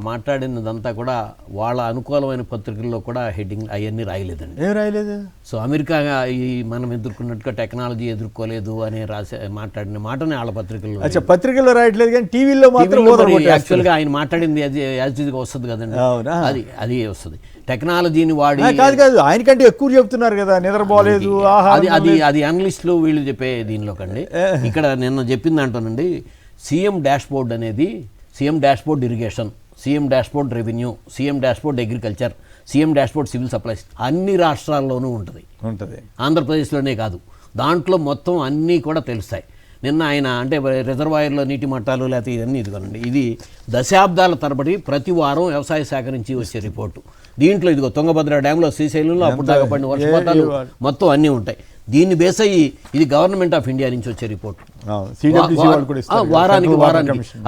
మాట్లాడినదంతా కూడా వాళ్ళ అనుకూలమైన పత్రికల్లో కూడా హెడ్డింగ్ అవన్నీ రాయలేదండి. ఏం రాయలేదు? సో అమెరికా మనం ఎదుర్కొన్నట్టుగా టెక్నాలజీ ఎదుర్కోలేదు అని మాట్లాడిన మాటనే వాళ్ళ పత్రికల్లో పత్రికల్లో రాయట్లేదు, కానీ టీవీలో మాత్రం యాక్చువల్గా ఆయన మాట్లాడింది అది యాజ్గా వస్తుంది కదండి, అది వస్తుంది. టెక్నాలజీని వాడి కాదు ఆయనకంటే ఎక్కువ చెప్తున్నారు కదా, నిద్రపోలేదు. అది అనలిస్టులు వీళ్ళు చెప్పే దీనిలో కండి. ఇక్కడ నిన్న చెప్పింది అంటానండి, సీఎం డాష్ బోర్డ్ అనేది CM dash board irrigation CM dashboard revenue, CM dashboard agriculture, CM dashboard civil supplies అన్ని రాష్ట్రాల్లోనూ ఉంటుంది. ఆంధ్రప్రదేశ్లోనే కాదు, దాంట్లో మొత్తం అన్నీ కూడా తెలుస్తాయి. నిన్న ఆయన అంటే రిజర్వాయర్లో నీటి మట్టాలు లేకపోతే ఇవన్నీ ఇదిగోనండి, ఇది దశాబ్దాల తరబడి ప్రతి వారం వ్యవసాయ శాఖ నుంచి వచ్చే రిపోర్టు. దీంట్లో ఇదిగో తుంగభద్ర డ్యాంలో, శ్రీశైలంలో అప్పుడు దాకా పడిన వర్షపాతాలు మొత్తం అన్నీ ఉంటాయి. దీన్ని బేస్ అయ్యి ఇది గవర్నమెంట్ ఆఫ్ ఇండియా నుంచి వచ్చే రిపోర్టు. వారానికి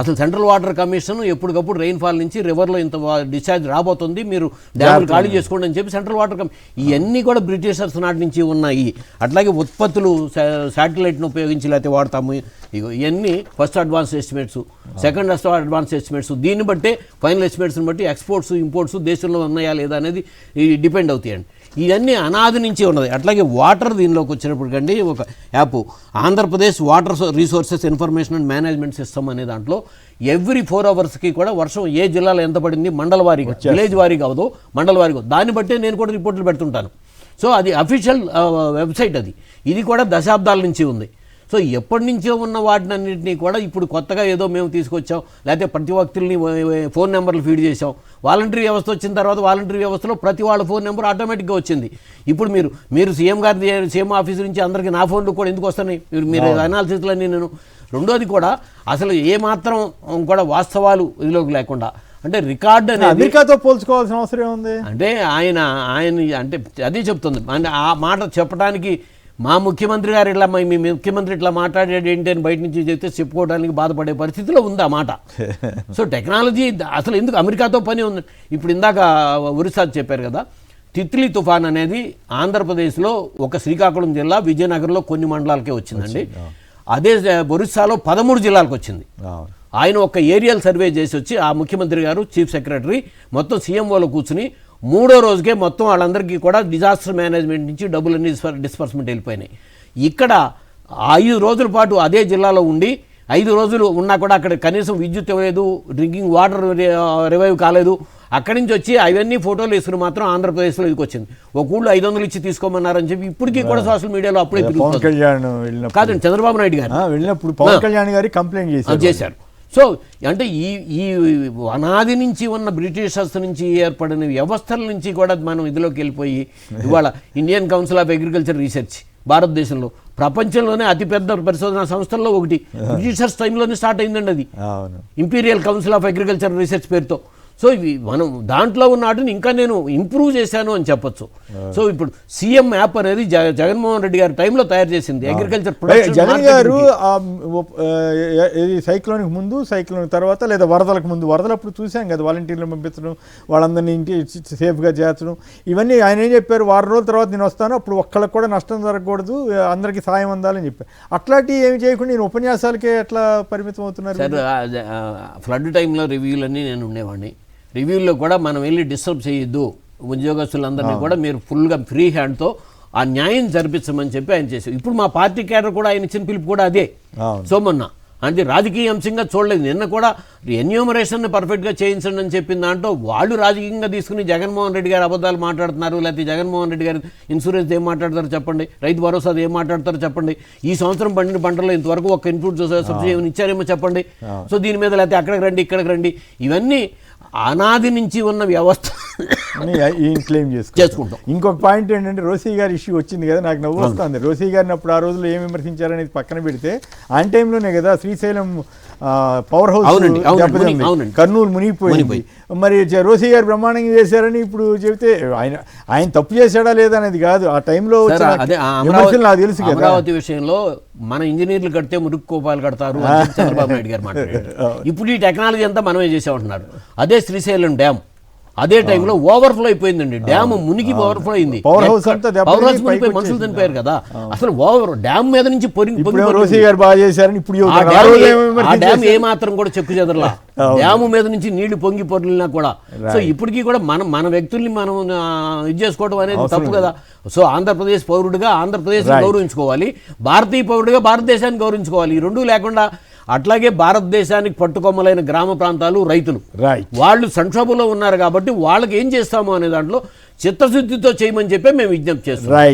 అసలు సెంట్రల్ వాటర్ కమిషన్ ఎప్పటికప్పుడు రెయిన్ఫాల్ నుంచి రివర్లో ఇంత డిశ్చార్జ్ రాబోతుంది, మీరు డ్యాములు ఖాళీ చేసుకోండి అని చెప్పి సెంట్రల్ వాటర్ కమిషన్, ఇవన్నీ కూడా బ్రిటిషర్స్ నాటి నుంచి ఉన్నాయి. అట్లాగే ఉత్పత్తులు శాటిలైట్ను ఉపయోగించి లేకపోతే వాడతాము, ఇగో ఇవన్నీ first advance estimates, second advance estimates, దీన్ని బట్టే ఫైనల్ ఎస్టిమేట్స్ని బట్టి ఎక్స్పోర్ట్స్ ఇంపోర్ట్స్ దేశంలో ఉన్నాయా లేదా అనేది డిపెండ్ అవుతాయండి. ఇవన్నీ అనాది నుంచి ఉన్నది. అట్లాగే వాటర్ దీనిలోకి వచ్చినప్పటికండి ఒక app Andhra Pradesh water resources information and management system అనే దాంట్లో ఎవ్రీ 4 అవర్స్కి కూడా వర్షం ఏ జిల్లాలో ఎంత పడింది మండల వారీగా, విలేజ్ వారీగా అవదో మండల వారీగా, దాన్ని బట్టే నేను కూడా రిపోర్ట్లు పెడుతుంటాను. సో అది అఫీషియల్ వెబ్సైట్, ఇది కూడా దశాబ్దాల నుంచి ఉంది. సో ఎప్పటి నుంచో ఉన్న వాటినన్నింటినీ కూడా ఇప్పుడు కొత్తగా ఏదో మేము తీసుకొచ్చాం, లేకపోతే ప్రతి వ్యక్తుల్ని ఫోన్ నెంబర్లు ఫీడ్ చేసాం. వాలంటరీ వ్యవస్థ వచ్చిన తర్వాత వాలంటరీ వ్యవస్థలో ప్రతి వాళ్ళ ఫోన్ నెంబర్ ఆటోమేటిక్గా వచ్చింది. ఇప్పుడు మీరు సీఎం గారి సీఎం ఆఫీస్ నుంచి అందరికీ నా ఫోన్లు కూడా ఎందుకు వస్తున్నాయి, మీరు అనాలిసిస్లన్నీ నేను. రెండోది కూడా అసలు ఏమాత్రం కూడా వాస్తవాలు ఇదిలోకి లేకుండా, అంటే రికార్డ్ అనేది అమెరికాతో పోల్చుకోవాల్సిన అవసరం ఉంది. అంటే ఆయన అంటే అదే చెప్తుంది. అంటే ఆ మాట చెప్పడానికి మా ముఖ్యమంత్రి గారు ఇట్లా మీ ముఖ్యమంత్రి ఇట్లా మాట్లాడేది ఏంటి అని బయట నుంచి చెప్తే చెప్పుకోవడానికి బాధపడే పరిస్థితిలో ఉంది ఆ మాట. సో టెక్నాలజీ అసలు ఎందుకు అమెరికాతో పని ఉంది. ఇప్పుడు ఇందాక ఒరిస్సా చెప్పారు కదా, తిత్లీ తుఫాన్ అనేది ఆంధ్రప్రదేశ్లో ఒక శ్రీకాకుళం జిల్లా, విజయనగరంలో కొన్ని మండలాలకే వచ్చిందండి. అదే ఒరిస్సాలో 13 జిల్లాలకు వచ్చింది. ఆయన ఒక ఏరియల్ సర్వే చేసి వచ్చి ఆ ముఖ్యమంత్రి గారు చీఫ్ సెక్రటరీ మొత్తం సీఎంఓలో కూర్చుని 3వ రోజుకే మొత్తం వాళ్ళందరికీ కూడా డిజాస్టర్ మేనేజ్మెంట్ నుంచి డబ్బులన్నీ డిస్పర్స్మెంట్ వెళ్ళిపోయినాయి. ఇక్కడ 5 రోజుల పాటు అదే జిల్లాలో ఉండి 5 రోజులు ఉన్నా కూడా అక్కడ కనీసం విద్యుత్ ఇవ్వలేదు, డ్రింకింగ్ వాటర్ రివైవ్ కాలేదు. అక్కడి నుంచి వచ్చి అవన్నీ ఫోటోలు వేసుకుని మాత్రం ఆంధ్రప్రదేశ్లో ఇదికి వచ్చింది. ఒక ఊళ్ళో 500 ఇచ్చి తీసుకోమన్నారని చెప్పి ఇప్పటికీ కూడా సోషల్ మీడియాలో అప్పుడే తిరుగుతుంది. కాదండి, చంద్రబాబు నాయుడు గారు వెళ్ళినప్పుడు పవన్ కళ్యాణ్ గారి కంప్లైంట్ చేశారు. సో అంటే ఈ అనాది నుంచి ఉన్న బ్రిటిషర్స్ నుంచి ఏర్పడిన వ్యవస్థల నుంచి కూడా మనం ఇదిలోకి వెళ్ళిపోయి ఇవాళ Indian council of agriculture research భారతదేశంలో ప్రపంచంలోనే అతిపెద్ద పరిశోధనా సంస్థల్లో ఒకటి. బ్రిటిషర్స్ టైంలోనే స్టార్ట్ అయిందండి అది, imperial council of agriculture research పేరుతో. సో ఇవి మనం దాంట్లో ఉన్న వాటిని ఇంకా నేను ఇంప్రూవ్ చేశాను అని చెప్పొచ్చు. సో ఇప్పుడు సీఎం యాప్ అనేది జగన్మోహన్ రెడ్డి గారి టైంలో తయారు చేసింది అగ్రికల్చర్. జగన్ గారు సైక్లోన్కి ముందు, సైక్లోన్ తర్వాత, లేదా వరదలకు ముందు, వరదలప్పుడు చూసాం కదా వాలంటీర్లు పంపించడం, వాళ్ళందరినీ ఇంటి సేఫ్గా చేర్చడం, ఇవన్నీ ఆయన ఏం చెప్పారు, 1 రోజుల తర్వాత నేను వస్తాను, అప్పుడు ఒక్కళ్ళకి కూడా నష్టం జరగకూడదు, అందరికీ సాయం అందాలని చెప్పారు. అట్లాంటివి ఏమి చేయకుండా నేను ఉపన్యాసాలకే ఎట్లా పరిమితం అవుతున్నారు? సార్ ఫ్లడ్ టైంలో రివ్యూలన్నీ నేను ఉండేవాడిని. రివ్యూల్లో కూడా మనం వెళ్ళి డిస్టర్బ్ చేయొద్దు, ఉద్యోగస్తులందరినీ కూడా మీరు ఫుల్గా ఫ్రీ హ్యాండ్తో ఆ న్యాయం జరిపించమని చెప్పి ఆయన చేశారు. ఇప్పుడు మా పార్టీ క్యాడర్ కూడా ఆయన ఇచ్చిన పిలుపు కూడా అదే. సో మొన్న అంటే రాజకీయ అంశంగా చూడలేదు. నిన్న కూడా ఎన్యూమరేషన్ పర్ఫెక్ట్గా చేయించండి అని చెప్పిన దాంట్లో వాళ్ళు రాజకీయంగా తీసుకుని జగన్మోహన్ రెడ్డి గారు అబద్ధాలు మాట్లాడుతున్నారు, లేకపోతే జగన్మోహన్ రెడ్డి గారు ఇన్సూరెన్స్ ఏం మాట్లాడతారో చెప్పండి, రైతు భరోసా ఏం మాట్లాడతారో చెప్పండి, ఈ సంవత్సరం పండిన పంటలో ఇంతవరకు ఒక ఇన్పుట్ సబ్సిడీ ఏమైనా ఇచ్చారేమో చెప్పండి. సో దీని మీద లేకపోతే అక్కడికి రండి ఇక్కడికి రండి, ఇవన్నీ అనాది నుంచి ఉన్న వ్యవస్థ క్లెయిమ్ చేసుకుంటాం. ఇంకొక పాయింట్ ఏంటంటే రోసీ గారి ఇష్యూ వచ్చింది కదా, నాకు నవ్వు వస్తుంది. రోసీ గారిని అప్పుడు ఆ రోజుల్లో ఏం విమర్శించారనేది పక్కన పెడితే ఆన్ టైంలోనే కదా శ్రీశైలం పవర్ హౌస్ కర్నూలు మునిగిపోయింది. మరి రోసీ గారు బ్రహ్మాండంగా చేశారని ఇప్పుడు చెబితే ఆయన తప్పు చేశాడా లేదా అనేది కాదు, ఆ టైంలో నాకు తెలుసు కదా. అమరావతి విషయంలో మన ఇంజనీర్లు కడితే మురుగు కోపాలు కడతారు చంద్రబాబు నాయుడు గారు మాట్లాడారు. ఇప్పుడు ఈ టెక్నాలజీ అంతా మనమే చేసామంటున్నారు. అదే శ్రీశైలం డ్యామ్ అదే టైంలో ఓవర్ఫ్లో అయిపోయిందండి, డ్యామ్ మునిగి ఓవర్ఫ్లో అయింది, పవర్ హౌస్ మనుషులు చనిపోయారు కదా. అసలు డ్యామ్ మీద నుంచి ఆ డ్యామ్ ఏమాత్రం కూడా చెక్కు చెదరలా, డ్యామ్ మీద నుంచి నీళ్లు పొంగి పొర్లినా కూడా. సో ఇప్పటికీ కూడా మన వ్యక్తుల్ని మనం ఇది చేసుకోవడం అనేది తప్పు కదా. సో ఆంధ్రప్రదేశ్ పౌరుడిగా ఆంధ్రప్రదేశ్ గౌరవించుకోవాలి, భారతీయ పౌరుడిగా భారతదేశాన్ని గౌరవించుకోవాలి. ఈ రెండూ లేకుండా అట్లాగే భారతదేశానికి పట్టుకొమ్మలైన గ్రామ ప్రాంతాలు రైతులు వాళ్ళు సంక్షోభంలో ఉన్నారు కాబట్టి వాళ్ళకి ఏం చేస్తాము అనే దాంట్లో చిత్తశుద్ధితో చేయమని చెప్పి మేము విజ్ఞప్తి చేస్తాం.